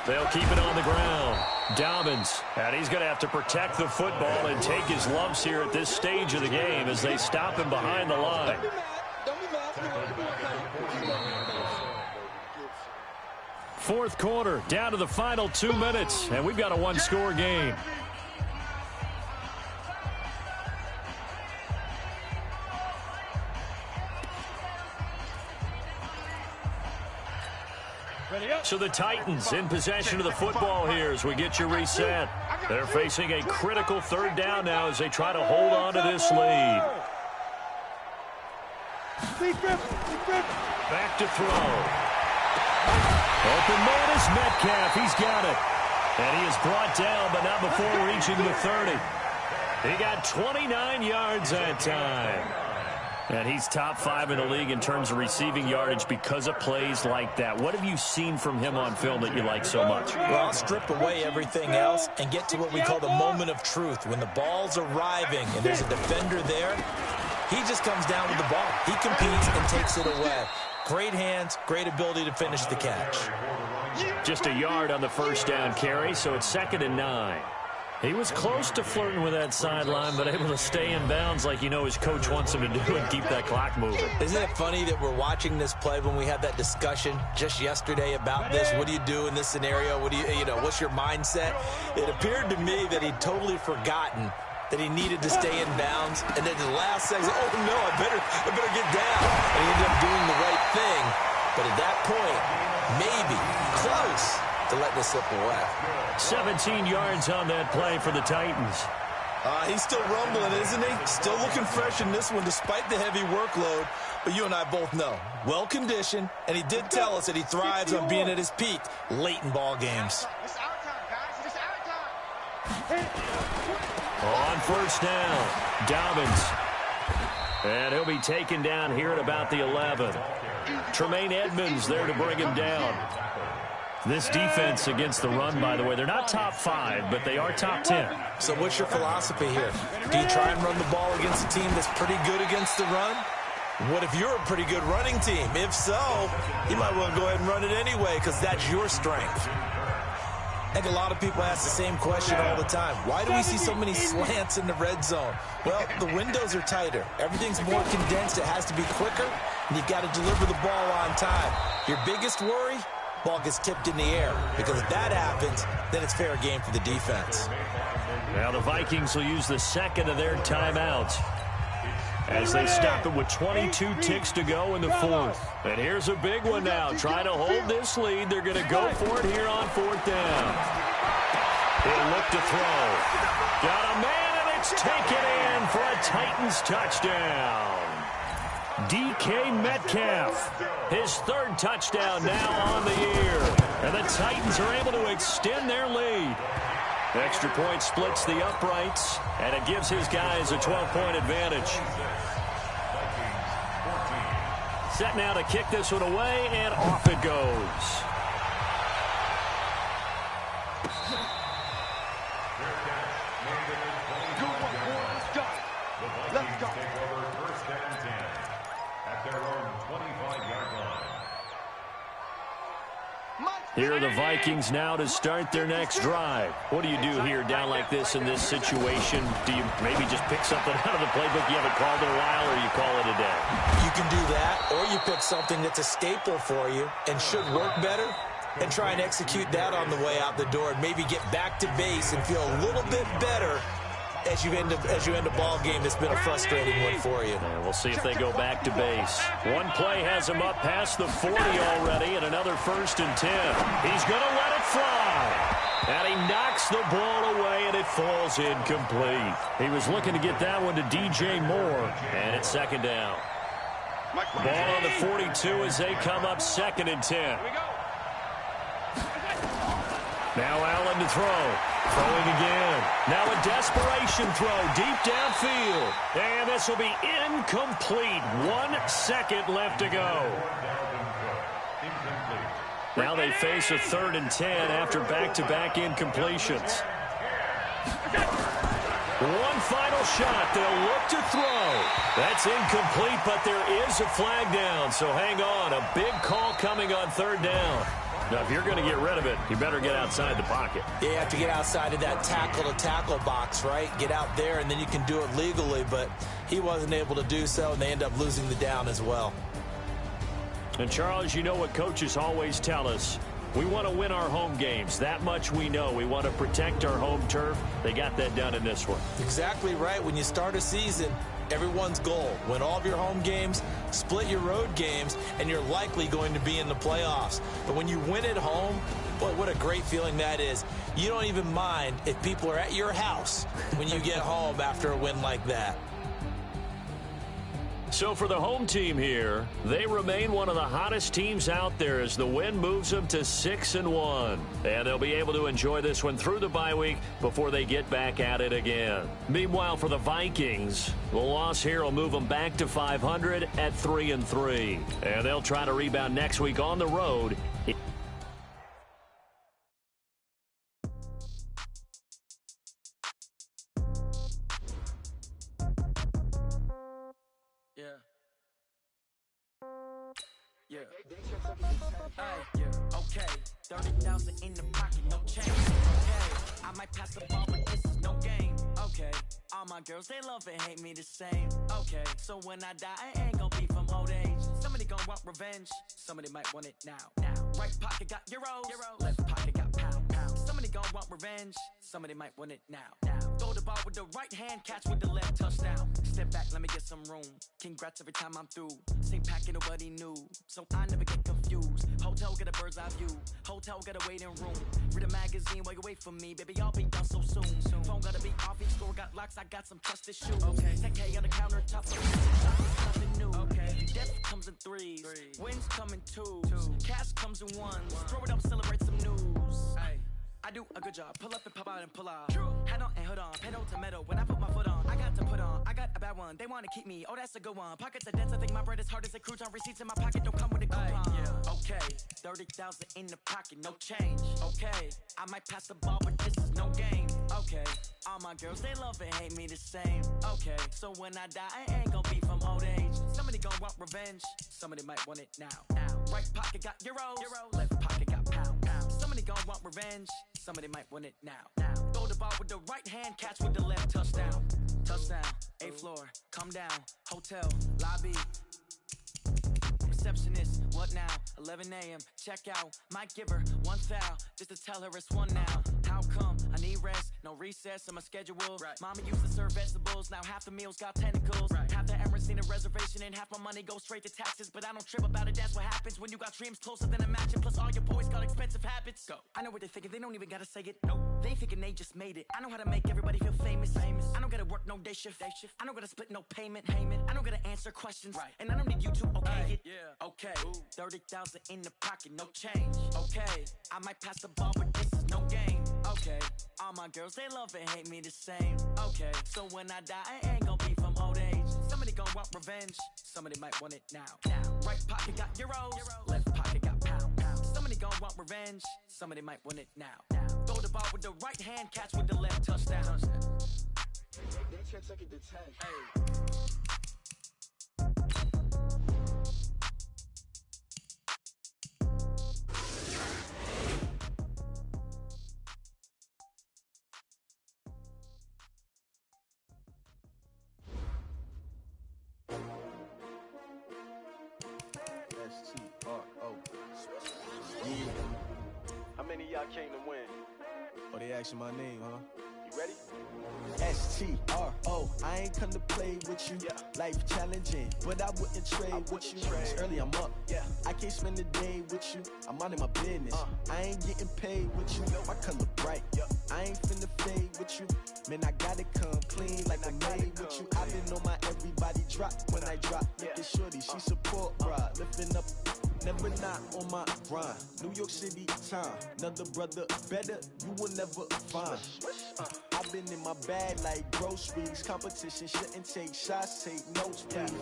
They'll keep it on the ground. Dobbins, and he's going to have to protect the football and take his lumps here at this stage of the game as they stop him behind the line. Fourth quarter, down to the final 2 minutes, and we've got a one-score game. So the Titans in possession of the football here as we get you reset. They're facing a critical 3rd down now as they try to hold on to this lead. Back to throw. Open man is Metcalf. He's got it. And he is brought down, but not before reaching the 30. He got 29 yards that time. And he's top 5 in the league in terms of receiving yardage because of plays like that. What have you seen from him on film that you like so much? Well, I'll strip away everything else and get to what we call the moment of truth. When the ball's arriving and there's a defender there, he just comes down with the ball. He competes and takes it away. Great hands, great ability to finish the catch. Just a yard on the first down carry, so it's 2nd and 9. He was close to flirting with that sideline, but able to stay in bounds like you know his coach wants him to do and keep that clock moving. Isn't it funny that we're watching this play when we had that discussion just yesterday about this? What do you do in this scenario? What do you know, what's your mindset? It appeared to me that he'd totally forgotten that he needed to stay in bounds, and then the last second, oh no, I better get down. And he ended up doing the right thing. But at that point, maybe close to letting it slip away. 17 yards on that play for the Titans. He's still rumbling, isn't he? Still looking fresh in this one despite the heavy workload. But you and I both know, well-conditioned, and he did tell us that he thrives on being at his peak late in ball games. It's our time, guys. It's our time. On first down, Dobbins. And he'll be taken down here at about the 11. Tremaine Edmonds there to bring him down. This defense against the run, by the way, they're not top 5, but they are top 10. So what's your philosophy here? Do you try and run the ball against a team that's pretty good against the run? What if you're a pretty good running team? If so, you might want to go ahead and run it anyway because that's your strength. I think a lot of people ask the same question all the time. Why do we see so many slants in the red zone? Well, the windows are tighter. Everything's more condensed. It has to be quicker, and you've got to deliver the ball on time. Your biggest worry? Ball gets tipped in the air, because if that happens, then it's fair game for the defense. Now the Vikings will use the 2nd of their timeouts as they stop it with 22 ticks to go in the 4th. And here's a big one now. Try to hold this lead. They're going to go for it here on 4th down. He'll look to throw. Got a man, and it's taken in for a Titans touchdown. DK Metcalf. His third touchdown now on the year. And the Titans are able to extend their lead. Extra point splits the uprights, and it gives his guys a 12-point advantage. Set now to kick this one away, and off it goes. Let's go. Take over first and 10 at their own 25-yard line. Here are the Vikings now to start their next drive. What do you do here down like this in this situation? Do you maybe just pick something out of the playbook you haven't called in a while, or you call it a day? You can do that, or you pick something that's a staple for you and should work better and try and execute that on the way out the door and maybe get back to base and feel a little bit better as you end a ball game that's been a frustrating one for you. And we'll see if they go back to base. One play has him up past the 40 already, and another 1st and 10. He's going to let it fly. And he knocks the ball away, and it falls incomplete. He was looking to get that one to DJ Moore, and it's 2nd down. Ball on the 42 as they come up 2nd and 10. Now Allen to throw. Throwing again. Now a desperation throw deep downfield. And this will be incomplete. 1 second left to go. Now they face a 3rd and 10 after back-to-back incompletions. One final shot. They'll look to throw. That's incomplete, but there is a flag down. So hang on. A big call coming on 3rd down. Now, if you're going to get rid of it, you better get outside the pocket. Yeah, you have to get outside of that tackle-to-tackle box, right? Get out there, and then you can do it legally, but he wasn't able to do so, and they end up losing the down as well. And, Charles, you know what coaches always tell us. We want to win our home games. That much we know. We want to protect our home turf. They got that done in this one. Exactly right. When you start a season, everyone's goal, win all of your home games, split your road games, and you're likely going to be in the playoffs. But when you win at home, boy, what a great feeling that is. You don't even mind if people are at your house when you get home after a win like that. So for the home team here, they remain one of the hottest teams out there as the win moves them to 6-1. And they'll be able to enjoy this one through the bye week before they get back at it again. Meanwhile, for the Vikings, the loss here will move them back to 500 at 3-3. And they'll try to rebound next week on the road. Okay, 30,000 in the pocket, no change. Okay, I might pass the ball, but this is no game. Okay, all my girls, they love and hate me the same. Okay, so when I die, I ain't gonna be from old age. Somebody gonna want revenge, somebody might want it now. Right pocket got euros, left pocket got pound. Somebody gonna want revenge, somebody might want it now. Throw the ball with the right hand, catch with the left, touchdown. Step back, let me get some room. Congrats every time I'm through. Same packet, nobody knew, so I never get confused. Hotel get a bird's eye view, hotel get a waiting room. Read a magazine while you wait for me, baby, I'll be done so soon. Phone gotta be off, each store got locks, I got some trusted shoes. Okay, 10K on the counter, top of the nothing new. Okay, death comes in threes, wins come in twos, cash comes in ones. Throw it up, celebrate some news. Ay. I do a good job. Pull up and pop out and pull out. Head on and hood on. Pedal to metal. When I put my foot on, I got to put on. I got a bad one. They want to keep me. Oh, that's a good one. Pockets are dense. I think my bread is hard as a crouton. Receipts in my pocket don't come with a coupon. Yeah. Okay. 30,000 in the pocket. No change. Okay. I might pass the ball, but this is no game. Okay. All my girls, they love and hate me the same. Okay. So when I die, I ain't gonna be from old age. Somebody gonna want revenge. Somebody might want it now. Right pocket got euros. Left pocket got pound. Somebody gonna want revenge. Somebody might want it now. Throw the ball with the right hand, catch with the left, touchdown. Touchdown, 8th floor, come down, hotel, lobby. Receptionist, what now? 11 a.m., check out. Might give her one foul, just to tell her it's one now. How come I need rest, no recess in my schedule. Right. Mama used to serve vegetables, now half the meals got tentacles. Right. Half the Emirates need a reservation and half my money goes straight to taxes. But I don't trip about it, that's what happens when you got dreams closer than a match. Plus all your boys got expensive habits. Go. I know what they're thinking, they don't even gotta say it. Nope. They thinking they just made it. I know how to make everybody feel famous. I don't gotta work no day shift. I don't gotta split no payment. I don't gotta answer questions. Right. And I don't need you to okay it. Yeah. Okay. 30,000 in the pocket, no change. Okay. I might pass the ball, but this is no game. Okay. All my girls, they love and hate me the same. Okay. So when I die, I ain't gonna be from old age. Somebody gonna want revenge. Somebody might want it now. Right pocket got euros. Left pocket got pounds. Somebody gonna want revenge. Somebody might want it now. Throw the ball with the right hand, catch with the left, touchdown. They can't take it to 10. Hey. S-T-R-O. Yeah. How many of y'all came to win? Oh, they asking my name, huh? You ready? S-T-R-O. I ain't come to play with you. Yeah. Life challenging, but I wouldn't trade with you. It's early, I'm up. Yeah. I can't spend the day with you. I'm out of my business. I ain't getting paid with you. My color bright. I ain't finna fade with you. Man, I gotta come clean like I made with you. I've been on my everybody drop when I drop. Look at shorty, she support, bruh. Lifting up, never not on my grind. New York City time, another brother better, you will never find. I've been in my bag like groceries. Competition shouldn't take shots, take notes, please.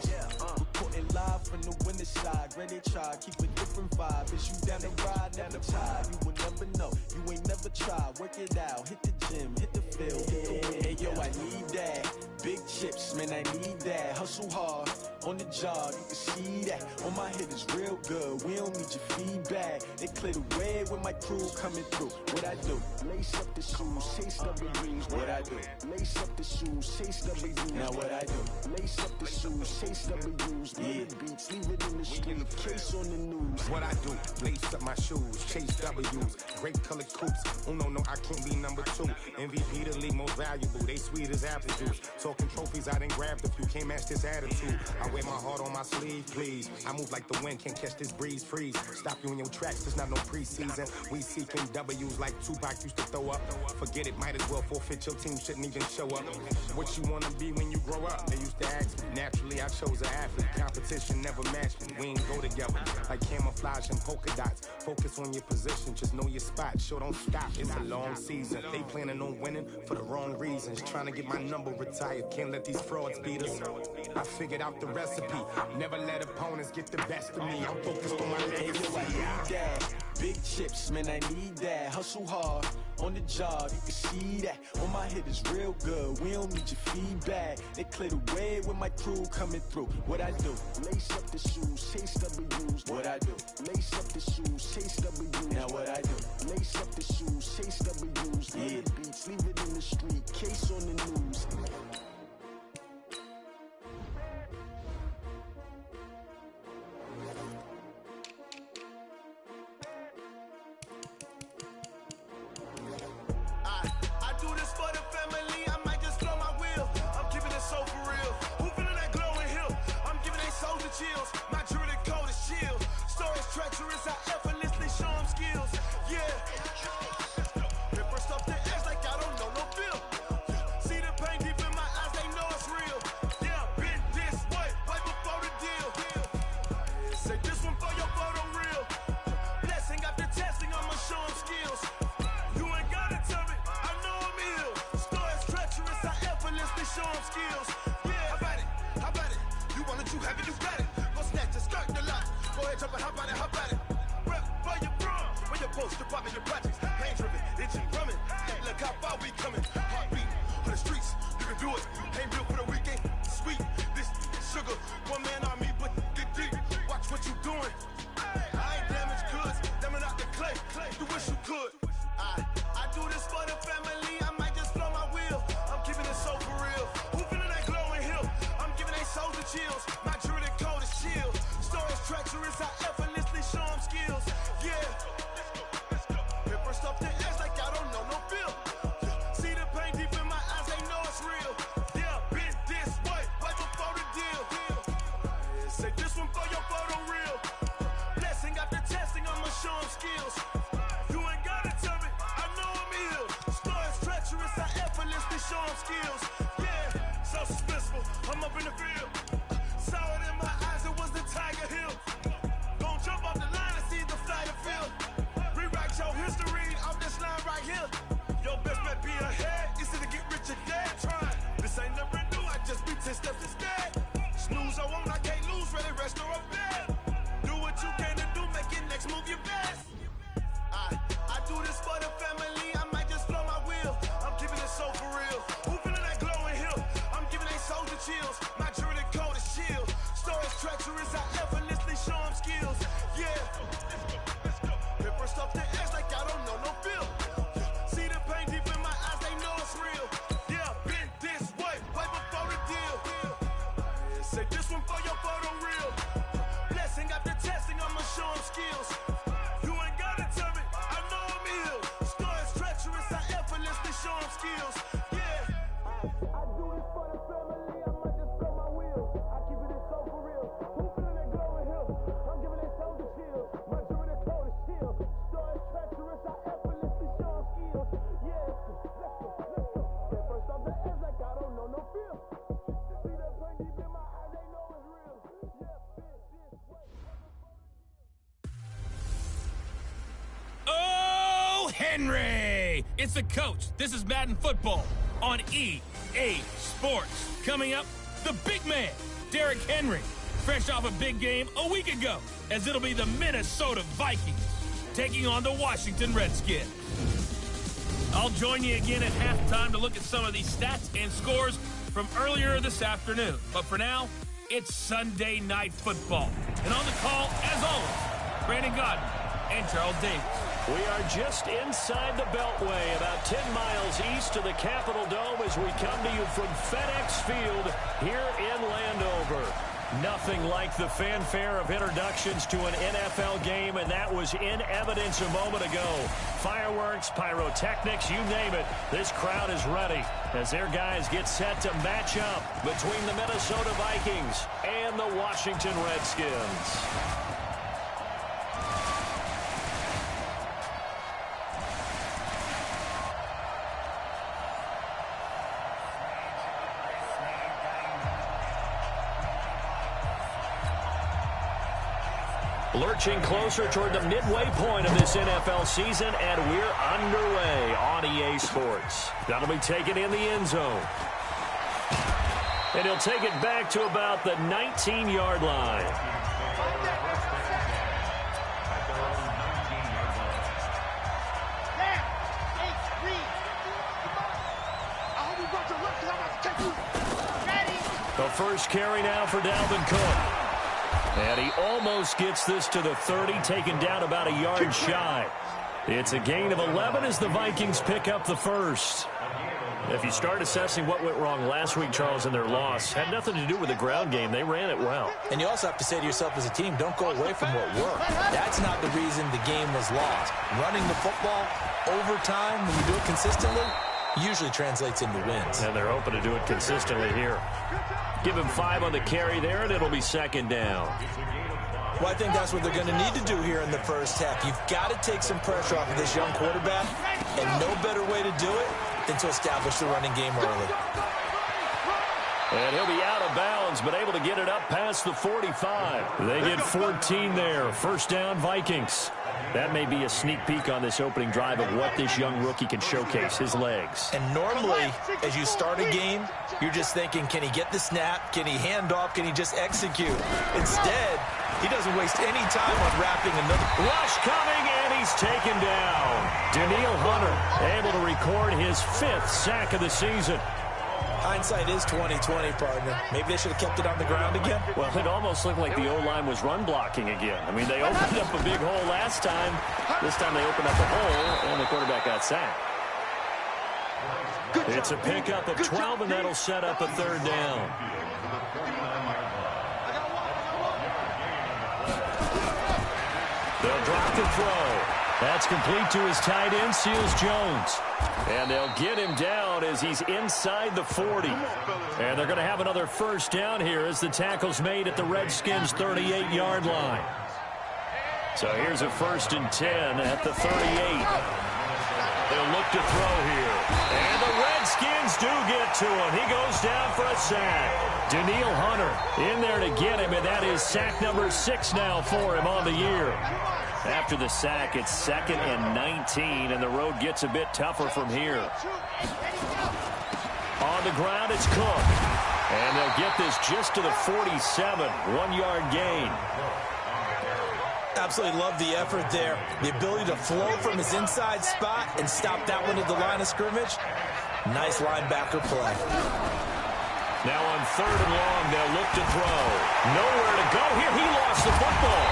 Reporting live from the winter side. Ready to try, keep a different vibe. Is you down the ride, never tired. You will never know, you ain't never tried. Work it out, hit the gym, hit the field, hit the wind. Hey yo, I need that. Big chips, man, I need that. Hustle hard, on the job, you can see that. On my hit is real good, we don't need your feedback. They clear the way with my crew coming through. What I do? Lace up the shoes, chase W's. What I do? Lace up the shoes, chase W's. Now what I do? Lace up the shoes, chase W's. Yeah. Beats, leave it in the street, case on the news. What I do? Lace up my shoes, chase W's. Great colored coops. Oh no, I can't be number 2. MVP the league most valuable. They sweet as apple juice. Talking trophies, I done grabbed a few. Can't match this attitude. I wear my heart on my sleeve, please. I move like the wind, can't catch this breeze, freeze. Stop you in your tracks, there's not no preseason. We seeking W's like Tupac used to throw up. Forget it, might as well forfeit, your team shouldn't even show up. What you wanna be when you grow up? They used to ask me. Naturally, I chose an athlete. Competition never matched me. We ain't go together. Like camouflage and polka dots. Focus on your position, just know your spot. Sure, don't stop, it's a long season. They planning on winning for the wrong reasons. Trying to get my number retired, can't let these frauds beat us. I figured out the recipe. Never let opponents get the best of me. I'm focused on my legacy. I need that. Big chips, man, I need that. Hustle hard, on the job, you can see that. On my hit is real good, we don't need your feedback. They clear the way with my crew coming through. What I do? Lace up the shoes, chase W's. What I do? Lace up the shoes, chase W's. Now what I do? Lace up the shoes, chase W's. Yeah. Beats, leave it in the street, case on the news. Chills. My jewelry code is chill. Stories treacherous, I effortlessly show them skills. Yeah. Ripper stuff the edge like I don't know no feel. See the pain deep in my eyes, they know it's real. Yeah, been this way, right before the deal. Say this one for your photo real. Blessing after testing, I'ma show them skills. You ain't gotta tell me, I know I'm ill. Stories treacherous, I effortlessly show them skills. Yeah, how about it? How about it? You want it, you have it, you got it. Snatch and skirt the lot. Go ahead, jump it, how about it, how about it? Rep for your bro, for your post, your poppin', your projects. Pain driven, itchy, drumming. Look how far we coming. Heartbeat on the streets, you can do it. Ain't built for the weekend. Sweet, this sugar. One man army, but get deep. Watch what you doing. I ain't damaged goods, damn it out the clay. You wish you could. I do this for the family. I might just blow my wheel. I'm keeping it so for real. Who feeling that glowing hill? I'm giving they souls the chills. My jewelry code is chill. Stories treacherous, I effortlessly show them skills. Yeah. Ripper stuff the edge like I don't know no feel. showing skills. Yeah, so suspenseful. I'm up in the field. Saw it in my eyes, it was the Tiger Hill. Gon' jump off the line and see the flight of field. Rewrite your history off this line right here. Your best bet be ahead. It's to get rich or dead trying. This ain't never new, I just be 10 steps instead. Snooze or won't, I can't lose, ready, rest or up bed. Do what you can to do, make your next move your best. I do this for the family, I might just flow my wheel. I'm keeping it so for real. Who feeling that glowing hill? I'm giving they soldier chills. My jewelry code is chill. Stories treacherous, I effortlessly show them skills. Yeah, let's go. Paper stuff the edge like I don't know no feel. See the pain deep in my eyes, they know it's real. Yeah, been this way before the deal. Say this one for your photo reel. Blessing after testing, I'ma show them skills. You ain't gotta tell me, I know I'm ill. Stories treacherous, I effortlessly show them skills. Yeah, I do this for the family, I might just blow my wheel. I keep it so for real. Who feeling that glowing hill? I'm giving they soldier chills. My jewelry code is chill. Stories treacherous, I effortlessly show them skills. Yeah, let's go. Get first off the edge like I don't know no feel. See that pain deep in my eyes, they know it's real. Yeah, this way. Oh, Henry! It's the coach. This is Madden Football on EA Sports. Coming up, the big man, Derrick Henry, fresh off a big game a week ago, as it'll be the Minnesota Vikings taking on the Washington Redskins. I'll join you again at halftime to look at some of these stats and scores from earlier this afternoon. But for now, it's Sunday Night Football. And on the call, as always, Brandon Godden and Charles Davis. We are just inside the Beltway, about 10 miles east of the Capitol Dome as we come to you from FedEx Field here in Landover. Nothing like the fanfare of introductions to an NFL game, and that was in evidence a moment ago. Fireworks, pyrotechnics, you name it. This crowd is ready as their guys get set to match up between the Minnesota Vikings and the Washington Redskins. Lurching closer toward the midway point of this NFL season, and we're underway on EA Sports. That'll be taken in the end zone. And he'll take it back to about the 19-yard line. The first carry now for Dalvin Cook. And he almost gets this to the 30, taken down about a yard shy. It's a gain of 11 as the Vikings pick up the first. If you start assessing what went wrong last week, Charles, in their loss, had nothing to do with the ground game. They ran it well. And you also have to say to yourself as a team, don't go away from what worked. That's not the reason the game was lost. Running the football over time, when you do it consistently, usually translates into wins. And they're hoping to do it consistently here. Give him 5 on the carry there, and it'll be second down. Well, I think that's what they're going to need to do here in the first half. You've got to take some pressure off of this young quarterback, and no better way to do it than to establish the running game early. And he'll be out of bounds, but able to get it up past the 45. They get 14 there. First down, Vikings. That may be a sneak peek on this opening drive of what this young rookie can showcase, his legs. And normally, as you start a game, you're just thinking, can he get the snap? Can he hand off? Can he just execute? Instead, he doesn't waste any time on wrapping another. Rush coming, and he's taken down. Danielle Hunter able to record his 5th sack of the season. Hindsight is 20/20, partner. Maybe they should have kept it on the ground again. Well, it almost looked like the O-line was run blocking again. I mean, they opened up a big hole last time. This time they opened up a hole, and the quarterback got sacked. It's a pickup of 12, and that'll set up a third down. They'll drop the throw. That's complete to his tight end, Seals Jones. And they'll get him down as he's inside the 40. And they're going to have another first down here as the tackle's made at the Redskins' 38-yard line. So here's a 1st and 10 at the 38. They'll look to throw here. And the Redskins do get to him. He goes down for a sack. Danielle Hunter in there to get him, and that is sack number 6 now for him on the year. After the sack, it's 2nd and 19, and the road gets a bit tougher from here. On the ground, it's Cook. And they'll get this just to the 47, 1-yard gain. Absolutely love the effort there. The ability to flow from his inside spot and stop that one at the line of scrimmage. Nice linebacker play. Now on 3rd and long, they'll look to throw. Nowhere to go here. He lost the football.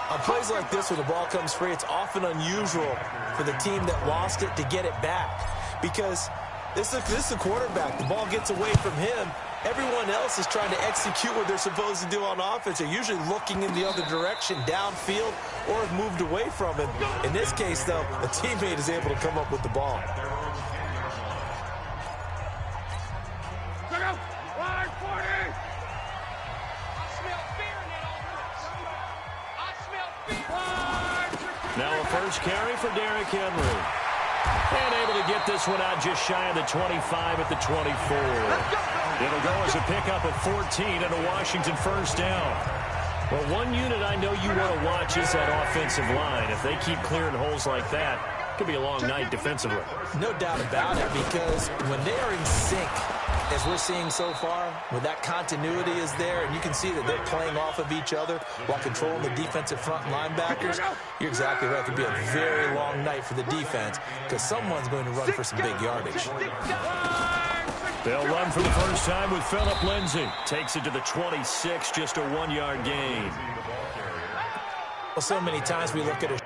On plays like this where the ball comes free, it's often unusual for the team that lost it to get it back. Because this is the quarterback. The ball gets away from him. Everyone else is trying to execute what they're supposed to do on offense. They're usually looking in the other direction, downfield, or have moved away from it. In this case, though, a teammate is able to come up with the ball. Now a first carry for Derrick Henry. And able to get this one out just shy of the 25 at the 24. It'll go as a pickup of 14 and a Washington first down. Well, one unit I know you want to watch is that offensive line. If they keep clearing holes like that, it could be a long night defensively. No doubt about it, because when they are in sync, as we're seeing so far, when that continuity is there, and you can see that they're playing off of each other while controlling the defensive front linebackers, you're exactly right. It could be a very long night for the defense because someone's going to run for some big yardage. They'll run for the first time with Phillip Lindsay. Takes it to the 26, just a 1-yard gain. Well, so many times we look at a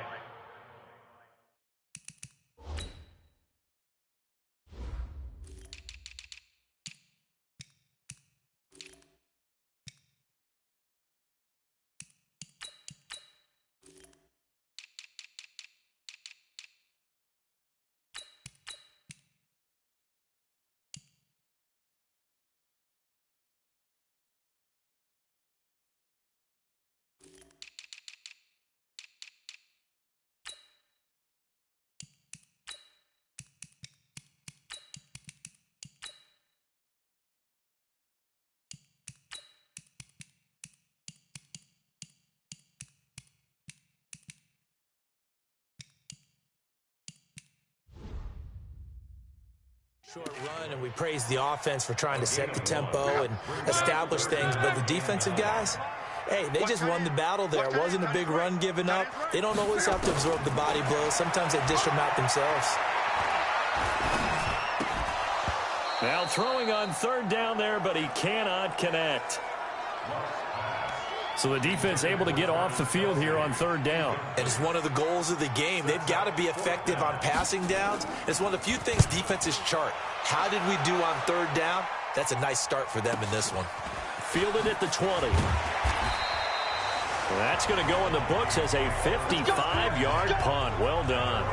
short run, and we praise the offense for trying to set the tempo and establish things, but the defensive guys, hey, they just won the battle there. It wasn't a big run given up. They don't always have to absorb the body blows. Sometimes they dish them out themselves. Now throwing on 3rd down there, but he cannot connect. So the defense able to get off the field here on 3rd down. And it's one of the goals of the game. They've got to be effective on passing downs. It's one of the few things defenses chart. How did we do on 3rd down? That's a nice start for them in this one. Fielded at the 20. That's going to go in the books as a 55-yard punt. Well done.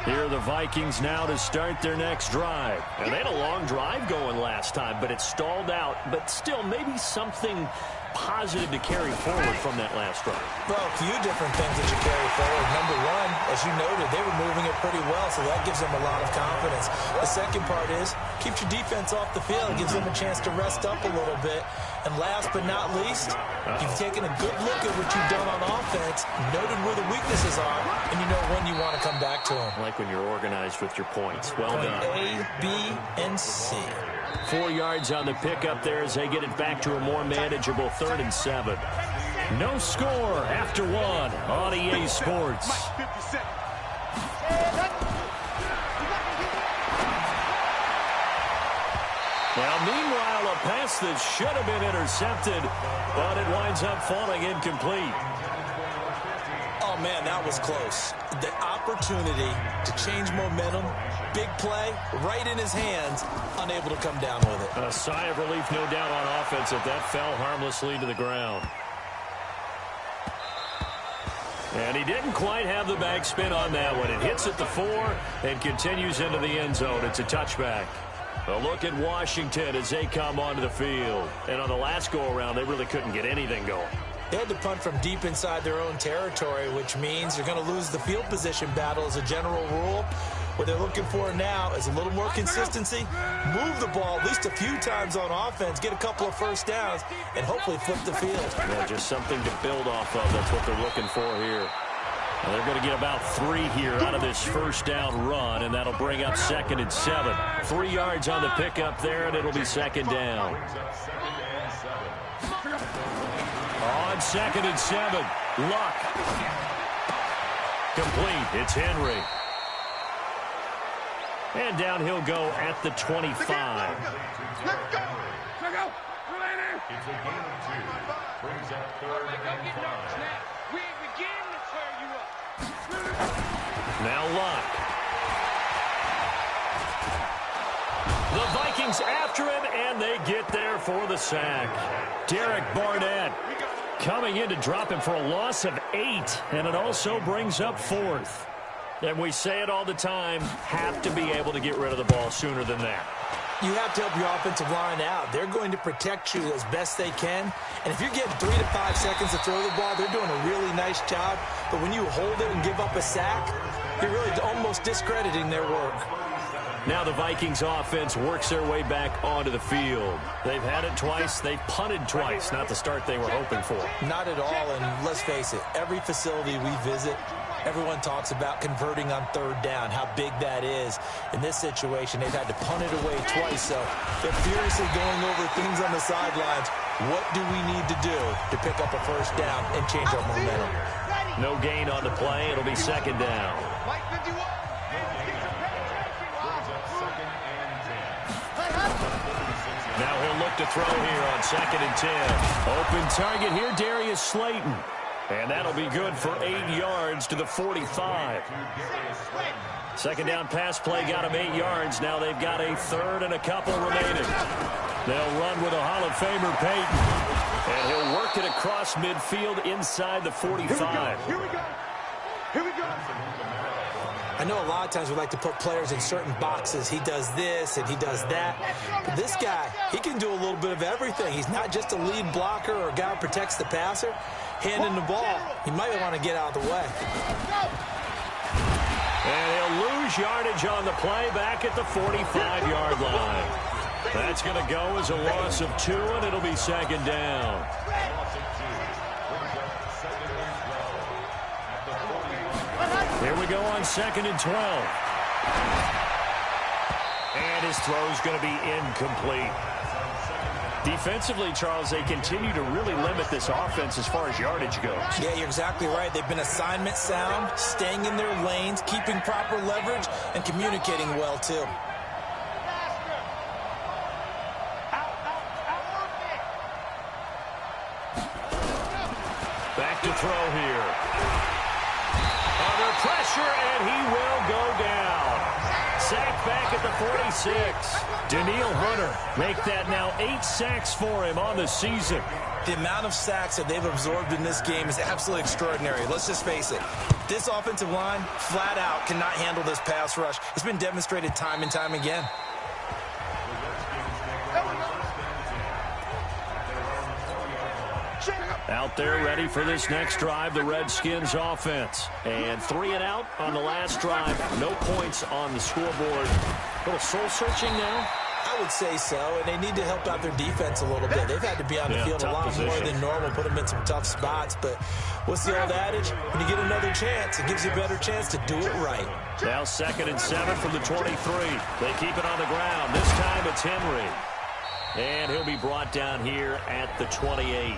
Here are the Vikings now to start their next drive. And they had a long drive going last time, but it stalled out. But still, maybe something positive to carry forward from that last drive. Well, a few different things that you carry forward. Number one, as you noted, they were moving it pretty well, so that gives them a lot of confidence. The second part is, keeps your defense off the field. It gives them a chance to rest up a little bit. And last but not least, you've taken a good look at what you've done on offense, noted where the weaknesses are, and you know when you want to come back to them. Like when you're organized with your points. Well done. A, B, and C. 4 yards on the pickup there as they get it back to a more manageable 3rd and 7. No score after 1 on EA Sports. Now, meanwhile, a pass that should have been intercepted, but it winds up falling incomplete. Oh, man, that was close. The opportunity to change momentum, big play, right in his hands, unable to come down with it. A sigh of relief, no doubt, on offense if that fell harmlessly to the ground. And he didn't quite have the backspin on that one. It hits at the 4 and continues into the end zone. It's a touchback. A look at Washington as they come onto the field. And on the last go-around, they really couldn't get anything going. They had to punt from deep inside their own territory, which means you're going to lose the field position battle as a general rule. What they're looking for now is a little more consistency, move the ball at least a few times on offense, get a couple of first downs, and hopefully flip the field. Yeah, just something to build off of. That's what they're looking for here. And they're going to get about 3 here out of this first down run, and that'll bring up 2nd and 7. 3 yards on the pickup there, and it'll be 2nd down. On 2nd and 7, Luck. Complete. It's Henry. And down he'll go at the 25. Let's go! It's a gain of 2. Brings up 3rd and 5. We ain't beginning to tear you up. Now Luck. The Vikings after him, and they get there for the sack. Derek Barnett coming in to drop him for a loss of 8, and it also brings up 4th. And we say it all the time, have to be able to get rid of the ball sooner than that. You have to help your offensive line out. They're going to protect you as best they can. And if you're getting 3 to 5 seconds to throw the ball, they're doing a really nice job. But when you hold it and give up a sack, you're really almost discrediting their work. Now the Vikings offense works their way back onto the field. They've had it twice. They've punted twice. Not the start they were hoping for. Not at all. And let's face it, every facility we visit, everyone talks about converting on 3rd down, how big that is. In this situation, they've had to punt it away twice, so they're furiously going over things on the sidelines. What do we need to do to pick up a first down and change our momentum? No gain on the play. It'll be 2nd down. Now he'll look to throw here on 2nd and 10. Open target here, Darius Slayton. And that'll be good for 8 yards to the 45. 2nd down pass play got him 8 yards. Now they've got a 3rd and a couple remaining. They'll run with a Hall of Famer, Peyton. And he'll work it across midfield inside the 45. Here we go. Here we go. I know a lot of times we like to put players in certain boxes. He does this and he does that. But this guy, he can do a little bit of everything. He's not just a lead blocker or a guy who protects the passer. Handing the ball, he might want to get out of the way. And he'll lose yardage on the play back at the 45-yard line. That's going to go as a loss of 2, and it'll be 2nd down. Here we go on 2nd and 12. And his throw's going to be incomplete. Defensively, Charles, they continue to really limit this offense as far as yardage goes. Yeah, you're exactly right. They've been assignment sound, staying in their lanes, keeping proper leverage, and communicating well, too. Back to throw here. Under pressure, and he will go down. Sacked back at the 46. Daniil Hunter make that now 8 sacks for him on the season. The amount of sacks that they've absorbed in this game is absolutely extraordinary. Let's just face it. This offensive line, flat out, cannot handle this pass rush. It's been demonstrated time and time again. Out there ready for this next drive, the Redskins offense. And 3 and out on the last drive. No points on the scoreboard. A little soul-searching now? I would say so, and they need to help out their defense a little bit. They've had to be on the field a lot more than normal, put them in some tough spots. But what's the old adage? When you get another chance, it gives you a better chance to do it right. Now 2nd and 7 from the 23. They keep it on the ground. This time it's Henry. And he'll be brought down here at the 28.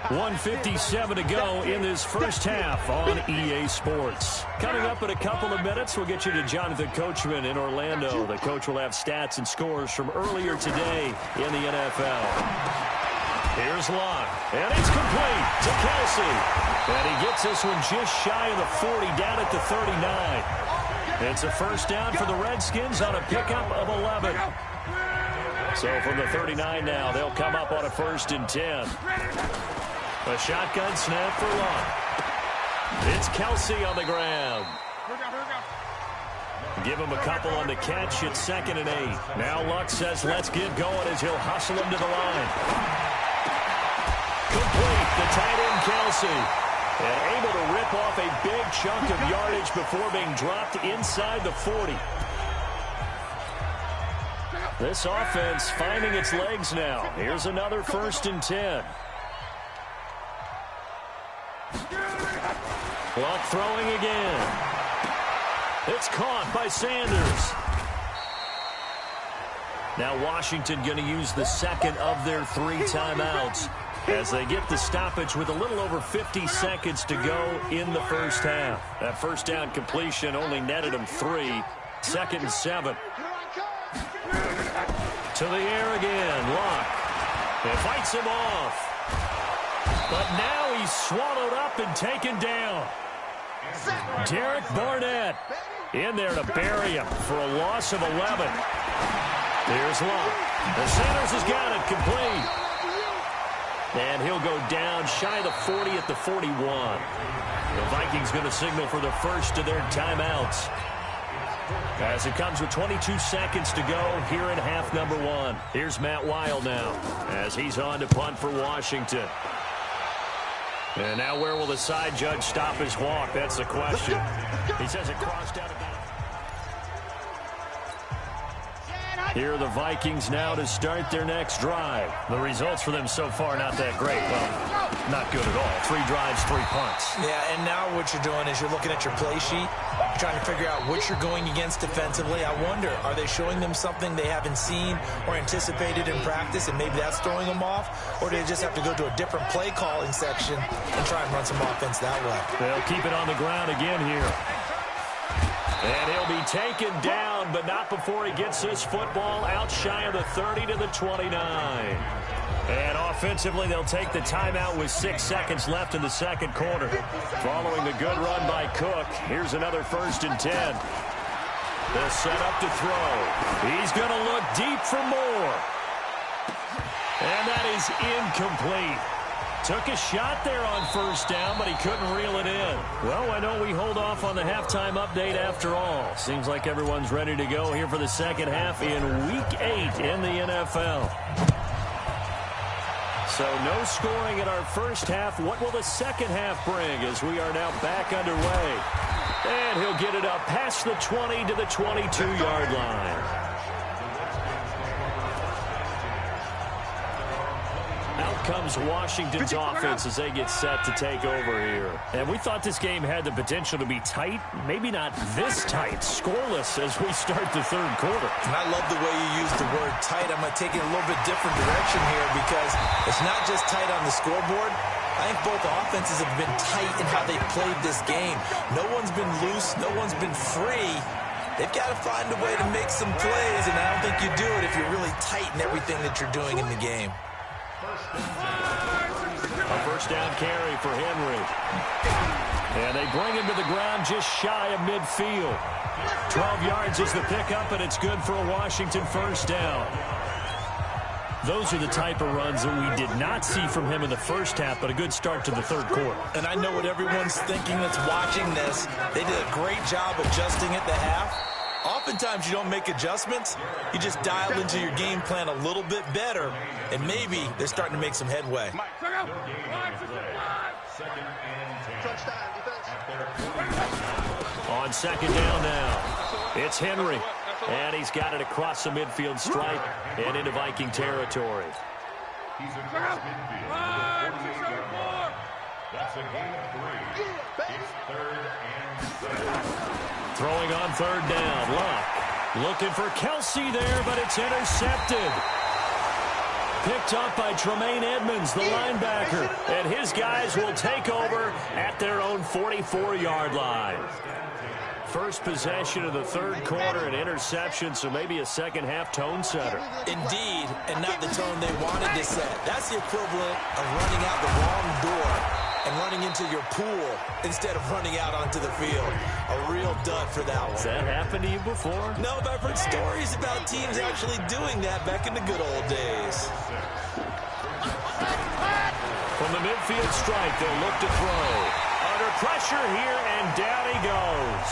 1:57 to go in this first half on EA Sports. Coming up in a couple of minutes, we'll get you to Jonathan Coachman in Orlando. The coach will have stats and scores from earlier today in the NFL. Here's Luck, and it's complete to Kelsey. And he gets this one just shy of the 40, down at the 39. It's a first down for the Redskins on a pickup of 11. So from the 39 now, they'll come up on a 1st and 10. A shotgun snap for Luck. It's Kelsey on the ground. Give him a couple on the catch. It's 2nd and 8. Now Luck says let's get going as he'll hustle him to the line. Complete. The tight end, Kelsey. And able to rip off a big chunk of yardage before being dropped inside the 40. This offense finding its legs now. Here's another 1st and 10. Clock throwing again. It's caught by Sanders. Now Washington going to use the second of their 3 timeouts as they get the stoppage with a little over 50 seconds to go in the first half. That first down completion only netted them 3. 2nd and 7. To the air again. Luck. It fights him off. But now he's swallowed up and taken down. Derek Barnett in there to bury him for a loss of 11. Here's Luck. The Sanders has got it complete. And he'll go down shy of the 40 at the 41. The Vikings going to signal for the first of their timeouts, as it comes with 22 seconds to go here in half number 1. Here's Matt Weil now as he's on to punt for Washington. And now where will the side judge stop his walk? That's the question. He says it crossed out of bounds. Here are the Vikings now to start their next drive. The results for them so far not that great. Well, not good at all. 3 drives, 3 punts. Yeah, and now what you're doing is you're looking at your play sheet, trying to figure out what you're going against defensively. I wonder, are they showing them something they haven't seen or anticipated in practice, and maybe that's throwing them off? Or do they just have to go to a different play calling section and try and run some offense that way? They'll keep it on the ground again here. And he'll be taken down, but not before he gets this football out shy of the 30 to the 29. And offensively, they'll take the timeout with 6 seconds left in the second quarter. Following the good run by Cook, here's another 1st and 10. They'll set up to throw. He's going to look deep for more. And that is incomplete. Took a shot there on 1st down, but he couldn't reel it in. Well, I know we hold off on the halftime update after all. Seems like everyone's ready to go here for the second half in Week 8 in the NFL. So no scoring in our first half. What will the second half bring as we are now back underway? And he'll get it up past the 20 to the 22-yard line. Out comes Washington's offense as they get set to take over here. And we thought this game had the potential to be tight. Maybe not this tight. Scoreless as we start the third quarter. And I love the way you use the word tight. I'm going to take it a little bit different direction here because it's not just tight on the scoreboard. I think both offenses have been tight in how they played this game. No one's been loose. No one's been free. They've got to find a way to make some plays, and I don't think you do it if you're really tight in everything that you're doing in the game. A 1st down carry for Henry. And they bring him to the ground just shy of midfield. 12 yards is the pickup, and it's good for a Washington 1st down. Those are the type of runs that we did not see from him in the first half, but a good start to the third quarter. And I know what everyone's thinking that's watching this. They did a great job adjusting at the half. Oftentimes you don't make adjustments. You just dial into your game plan a little bit better, and maybe they're starting to make some headway. On 2nd down now, it's Henry. And he's got it across the midfield stripe and into Viking territory. He's across midfield. That's a gain of 3. It's 3rd and 7. Throwing on 3rd down. Luck looking for Kelsey there, but it's intercepted. Picked up by Tremaine Edmonds, the linebacker. And his guys will take over at their own 44-yard line. First possession of the third quarter, an interception, so maybe a second-half tone setter. Indeed, and not the tone they wanted to set. That's the equivalent of running out the wrong door and running into your pool instead of running out onto the field. A real dud for that one. Has that happened to you before? No, but I've heard stories about teams actually doing that back in the good old days. From the midfield stripe, they'll look to throw. Under pressure here, and down he goes.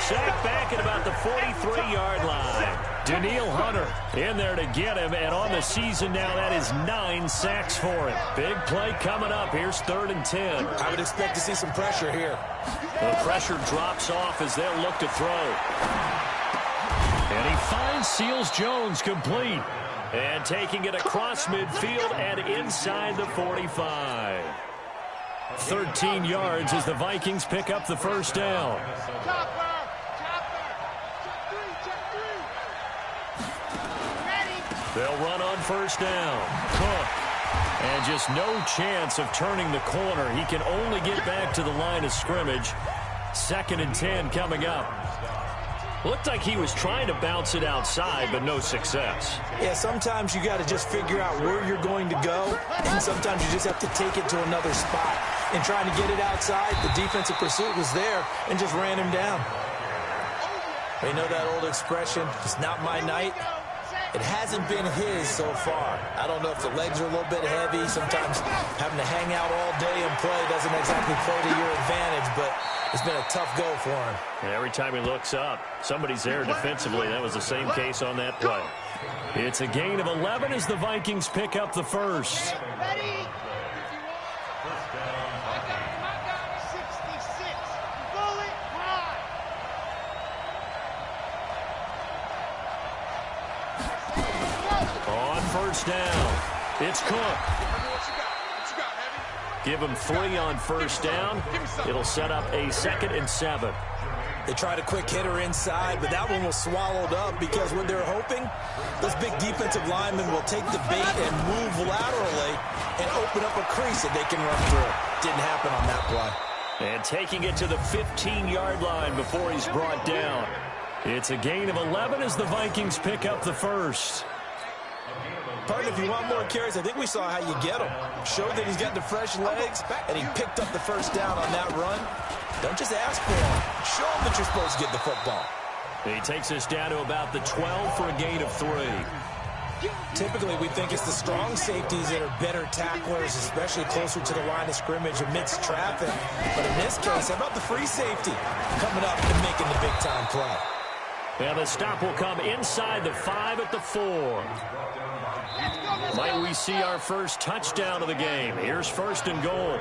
Sacked back at about the 43-yard line. Danielle Hunter in there to get him, and on the season now, that is 9 sacks for him. Big play coming up. Here's 3rd and 10. I would expect to see some pressure here. The pressure drops off as they'll look to throw. And he finds Seals-Jones complete. And taking it across midfield and inside the 45. 13 yards as the Vikings pick up the first down. They'll run on first down. Cook. And just no chance of turning the corner. He can only get back to the line of scrimmage. 2nd and 10 coming up. Looked like he was trying to bounce it outside, but no success. Yeah, sometimes you got to just figure out where you're going to go, and sometimes you just have to take it to another spot. And trying to get it outside, the defensive pursuit was there and just ran him down. They know that old expression, it's not my night. It hasn't been his so far. I don't know if the legs are a little bit heavy. Sometimes having to hang out all day and play doesn't exactly play to your advantage, but it's been a tough go for him. And every time he looks up, somebody's there defensively. That was the same case on that play. It's a gain of 11 as the Vikings pick up the first. Ready? On first down, it's Cook. Give him 3 on first down. It'll set up a 2nd and 7. They tried a quick hitter inside, but that one was swallowed up because what they're hoping, those big defensive linemen will take the bait and move laterally and open up a crease that they can run through. Didn't happen on that play. And taking it to the 15-yard line before he's brought down. It's a gain of 11 as the Vikings pick up the first. Partner, if you want more carries, I think we saw how you get him. Showed that he's got the fresh legs, and he picked up the first down on that run. Don't just ask for him. Show him that you're supposed to get the football. He takes us down to about the 12 for a gain of 3. Typically, we think it's the strong safeties that are better tacklers, especially closer to the line of scrimmage amidst traffic. But in this case, how about the free safety coming up and making the big-time play? And the stop will come inside the 5 at the 4. Might we see our first touchdown of the game? Here's 1st and goal.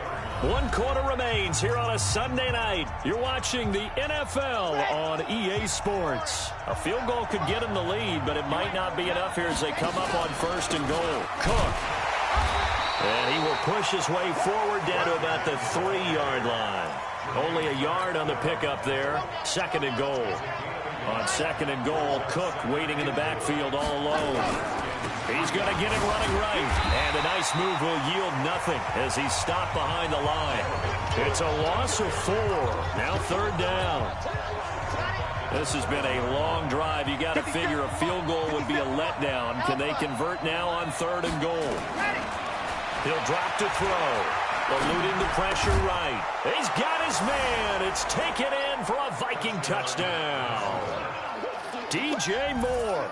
1 quarter remains here on a Sunday night. You're watching the NFL on EA Sports. A field goal could get him the lead, but it might not be enough here as they come up on 1st and goal. Cook. And he will push his way forward down to about the 3-yard line. Only a yard on the pickup there. 2nd and goal. On 2nd and goal, Cook waiting in the backfield all alone. He's going to get it running right. And a nice move will yield nothing as he's stopped behind the line. It's a loss of 4. Now 3rd down. This has been a long drive. You got to figure a field goal would be a letdown. Can they convert now on 3rd and goal? He'll drop to throw. Eluding the pressure right. He's got his man. It's taken in for a Viking touchdown. DJ Moore,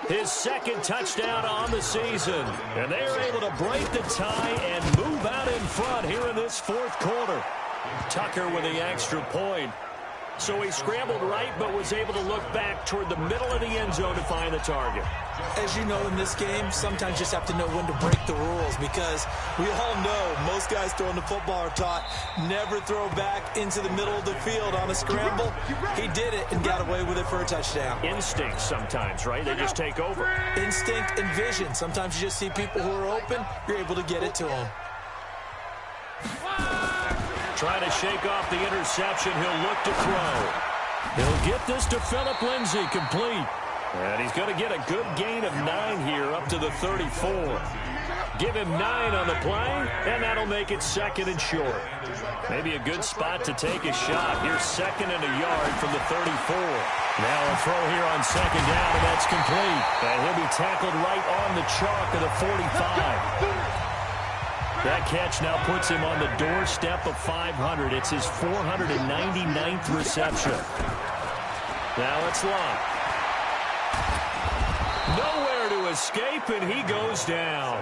his 2nd touchdown on the season. And they are able to break the tie and move out in front here in this 4th quarter. Tucker with the extra point. So he scrambled right, but was able to look back toward the middle of the end zone to find the target. As you know, in this game, sometimes you just have to know when to break the rules because we all know most guys throwing the football are taught never throw back into the middle of the field on a scramble. He did it and got away with it for a touchdown. Instinct sometimes, right? They just take over. Instinct and vision. Sometimes you just see people who are open, you're able to get it to them. Trying to shake off the interception. He'll look to throw. He'll get this to Phillip Lindsay, complete. And he's going to get a good gain of 9 here up to the 34. Give him 9 on the play, and that'll make it 2nd and short. Maybe a good spot to take a shot. Here's 2nd and a yard from the 34. Now a throw here on 2nd down, and that's complete. And he'll be tackled right on the chalk of the 45. That catch now puts him on the doorstep of 500. It's his 499th reception. Now it's locked. Nowhere to escape, and he goes down.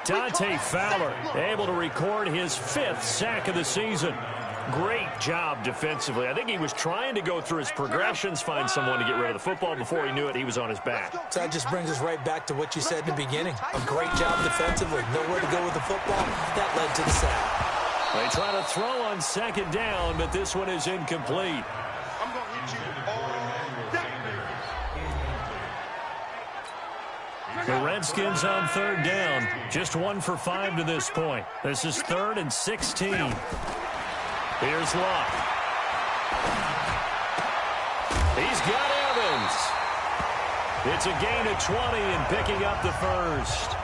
Dante Fowler able to record his 5th sack of the season. Great job defensively. I think he was trying to go through his progressions, find someone to get rid of the football. Before he knew it, he was on his back. So that just brings us right back to what you said in the beginning. A great job defensively. Nowhere to go with the football. That led to the sack. They try to throw on second down, but this one is incomplete. I'm going to hit you all day. The Redskins on third down. Just 1 for 5 to this point. This is 3rd and 16. Here's Luck. He's got Evans. It's a gain of 20 and picking up the first.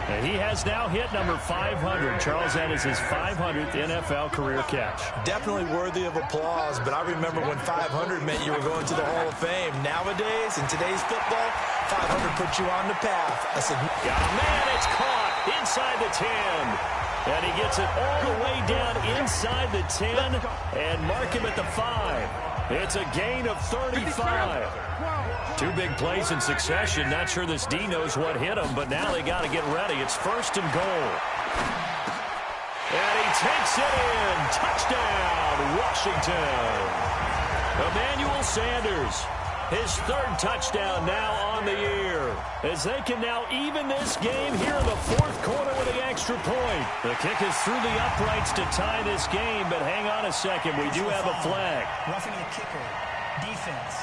And he has now hit number 500. Charles, that is his 500th NFL career catch. Definitely worthy of applause, but I remember when 500 meant you were going to the Hall of Fame. Nowadays, in today's football, 500 puts you on the path. I said, man, it's caught inside the 10. And he gets it all the way down inside the 10 and mark him at the 5. It's a gain of 35. 2 big plays in succession. Not sure this D knows what hit him, but now they got to get ready. It's 1st and goal. And he takes it in. Touchdown, Washington. Emmanuel Sanders. His 3rd touchdown now on the year, as they can now even this game here in the 4th quarter with the extra point. The kick is through the uprights to tie this game, but hang on a second. We do have a flag. Roughing the kicker. Defense.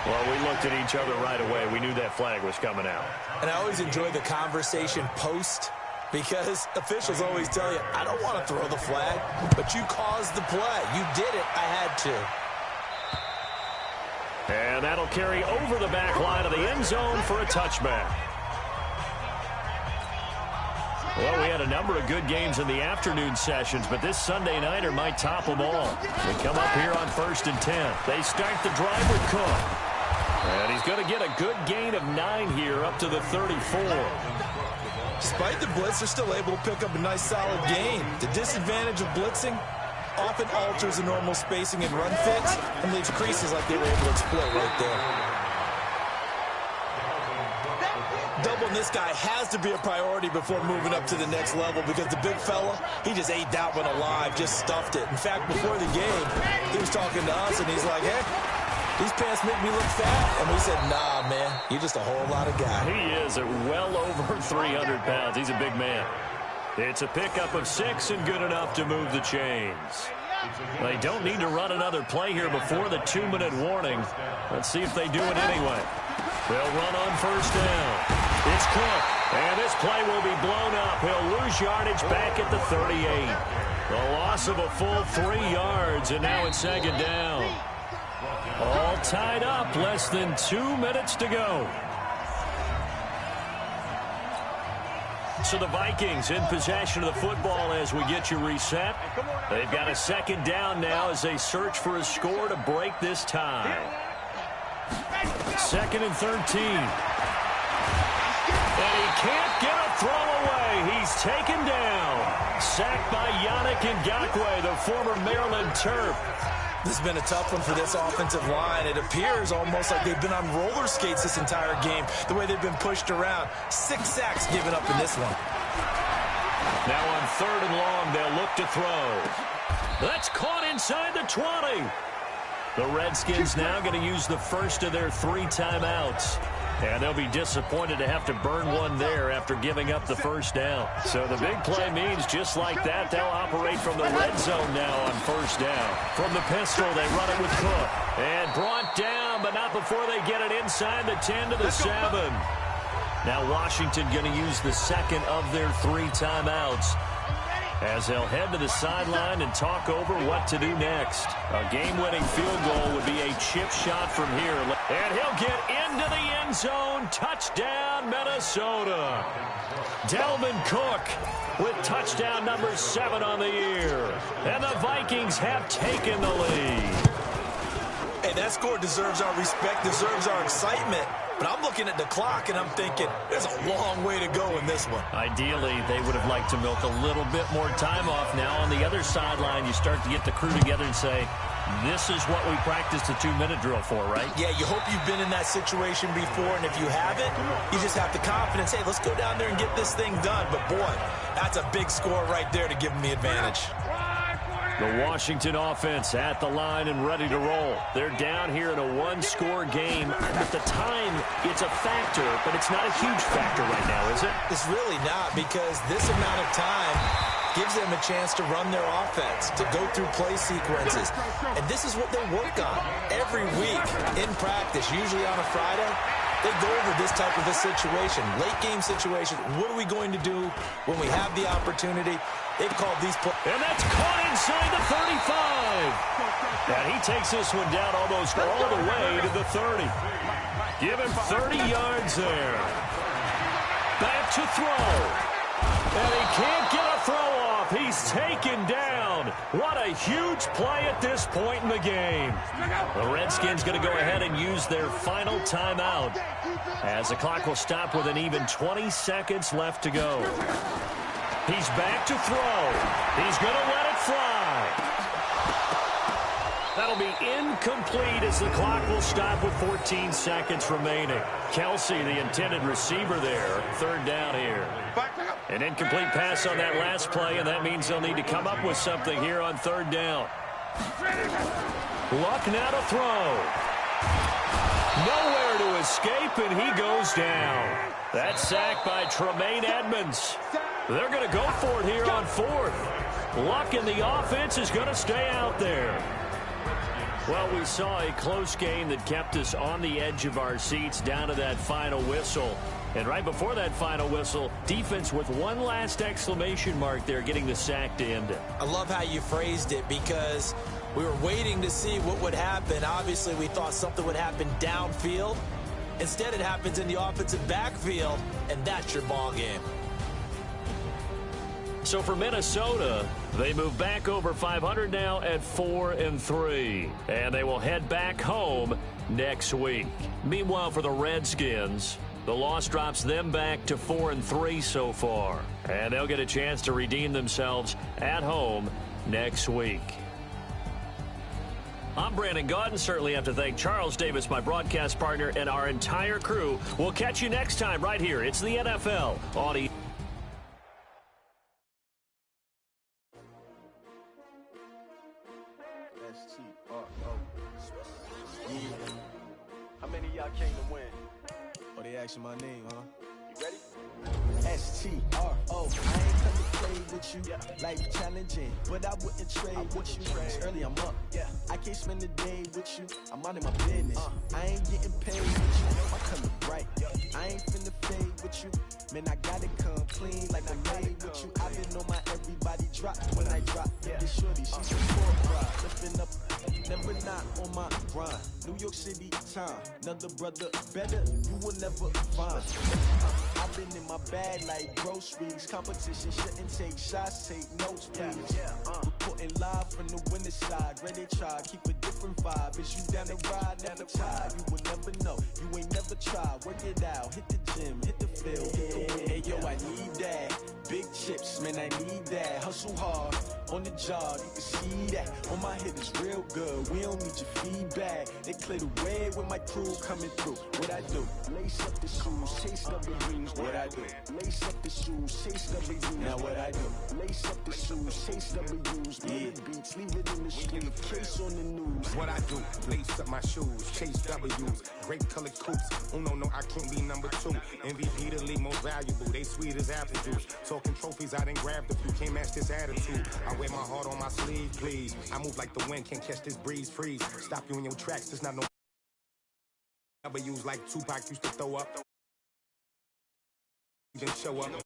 Well, we looked at each other right away. We knew that flag was coming out. And I always enjoy the conversation post, because officials always tell you, I don't want to throw the flag, but you caused the play. You did it. I had to. And that'll carry over the back line of the end zone for a touchback. Well, we had a number of good games in the afternoon sessions, but this Sunday nighter might top them all. We come up here on 1st and 10. They start the drive with Cook. And he's going to get a good gain of 9 here up to the 34. Despite the blitz, they're still able to pick up a nice, solid gain. The disadvantage of blitzing often alters the normal spacing and run fits and leaves creases like they were able to exploit right there. Doubling this guy has to be a priority before moving up to the next level, because the big fella, he just ate that one alive, just stuffed it. In fact, before the game, he was talking to us, and he's like, hey, these pants make me look fat. And we said, nah, man, you're just a whole lot of guy. He is at well over 300 pounds. He's a big man. It's a pickup of 6 and good enough to move the chains. They don't need to run another play here before the 2-minute warning. Let's see if they do it anyway. They'll run on 1st down. It's Cook, and this play will be blown up. He'll lose yardage back at the 38. The loss of a full 3 yards, and now it's 2nd down. All tied up, less than 2 minutes to go. So the Vikings in possession of the football as we get you reset. They've got a 2nd down now as they search for a score to break this tie. 2nd and 13. And he can't get a throw away. He's taken down. Sacked by Yannick Ngakoue, the former Maryland Terp. This has been a tough one for this offensive line. It appears almost like they've been on roller skates this entire game, the way they've been pushed around. 6 sacks given up in this one. Now on 3rd and long, they'll look to throw. That's caught inside the 20. The Redskins now going to use the first of their 3 timeouts. And they'll be disappointed to have to burn one there after giving up the 1st down. So the big play means just like that, they'll operate from the red zone now on 1st down. From the pistol, they run it with Cook. And brought down, but not before they get it inside the 10 to the 7. Now Washington going to use the 2nd of their 3 timeouts, as they'll head to the sideline and talk over what to do next. A game-winning field goal would be a chip shot from here. And he'll get into the end zone. Touchdown, Minnesota. Dalvin Cook with touchdown number 7 on the year. And the Vikings have taken the lead. Hey, that score deserves our respect, deserves our excitement. But I'm looking at the clock, and I'm thinking, there's a long way to go in this one. Ideally, they would have liked to milk a little bit more time off. Now on the other sideline, you start to get the crew together and say, This is what we practiced a 2-minute drill for, right? Yeah, you hope you've been in that situation before, and if you haven't, you just have the confidence, hey, let's go down there and get this thing done. But, boy, that's a big score right there to give them the advantage. The Washington offense at the line and ready to roll. They're down here in a one-score game. At the time, it's a factor, but it's not a huge factor right now, is it? It's really not, because this amount of time gives them a chance to run their offense, to go through play sequences. And this is what they work on every week in practice, usually on a Friday. They go over this type of a situation, late-game situation. What are we going to do when we have the opportunity? They've called these plays. And that's caught inside the 35. And he takes this one down almost all the way to the 30. Give him 30 yards there. Back to throw. And he can't get a throw off. He's taken down. What a huge play at this point in the game. The Redskins going to go ahead and use their final timeout as the clock will stop with an even 20 seconds left to go. He's back to throw. He's going to let it fly. That'll be incomplete as the clock will stop with 14 seconds remaining. Kelsey, the intended receiver there. Third down here. An incomplete pass on that last play, and that means they'll need to come up with something here on third down. Luck now to throw. Nowhere to escape, and he goes down. That's sacked by Tremaine Edmonds. They're going to go for it here on fourth. Luck in the offense is going to stay out there. Well, we saw a close game that kept us on the edge of our seats down to that final whistle. And right before that final whistle, defense with one last exclamation mark there, getting the sack to end it. I love how you phrased it, because we were waiting to see what would happen. Obviously, we thought something would happen downfield. Instead, it happens in the offensive backfield, and that's your ball game. So for Minnesota, they move back over 500 now at 4-3. And they will head back home next week. Meanwhile, for the Redskins, the loss drops them back to 4-3 so far. And they'll get a chance to redeem themselves at home next week. I'm Brandon Gaudin. Certainly have to thank Charles Davis, my broadcast partner, and our entire crew. We'll catch you next time right here. It's the NFL on E! How many of y'all came to win? Oh, they asking my name, huh? You ready? S-T-R-O. I ain't come to play with you. Life challenging, but I wouldn't trade with you. It's early, I'm up. I can't spend the day with you. I'm out of my business. I ain't getting paid with you. My color bright. I ain't finna fade with you. Man, I gotta come clean like I made with you. I been on my everybody drop when I drop. This shorty, she's a poor bride. Lifting up, never not on my grind. New York City time, another brother better, you will never find. I've been in my bag like groceries. Competition shouldn't take shots, take notes, please. Reporting live from the winning side. Ready to try, keep a different vibe. Is you down the ride, never tired. You will never know, you ain't never tried. Work it out, hit the gym, hit the field, hit the win. Hey yo, I need that. Big chips, man, I need that. Hustle hard, on the job, you can see that. On my hit is real good, we don't need your feedback. They clear the way with my crew coming through. What I do? Lace up the shoes, chase up the rings. What I do? Lace up the shoes, chase up the rings. Now what I do? Lace up the shoes, chase W's. Yeah. Beats, leave it in the street, case on the news. What I do? Lace up my shoes, chase W's. Great colored coops. Oh no, I can't be number 2. MVP the league most valuable. They sweet as apple juice. Talking trophies, I done grabbed a few. Can't match this attitude. I wear my heart on my sleeve, please. I move like the wind, can't catch this breeze, freeze. Stop you in your tracks, there's not no W's like Tupac used to throw up. Then show up.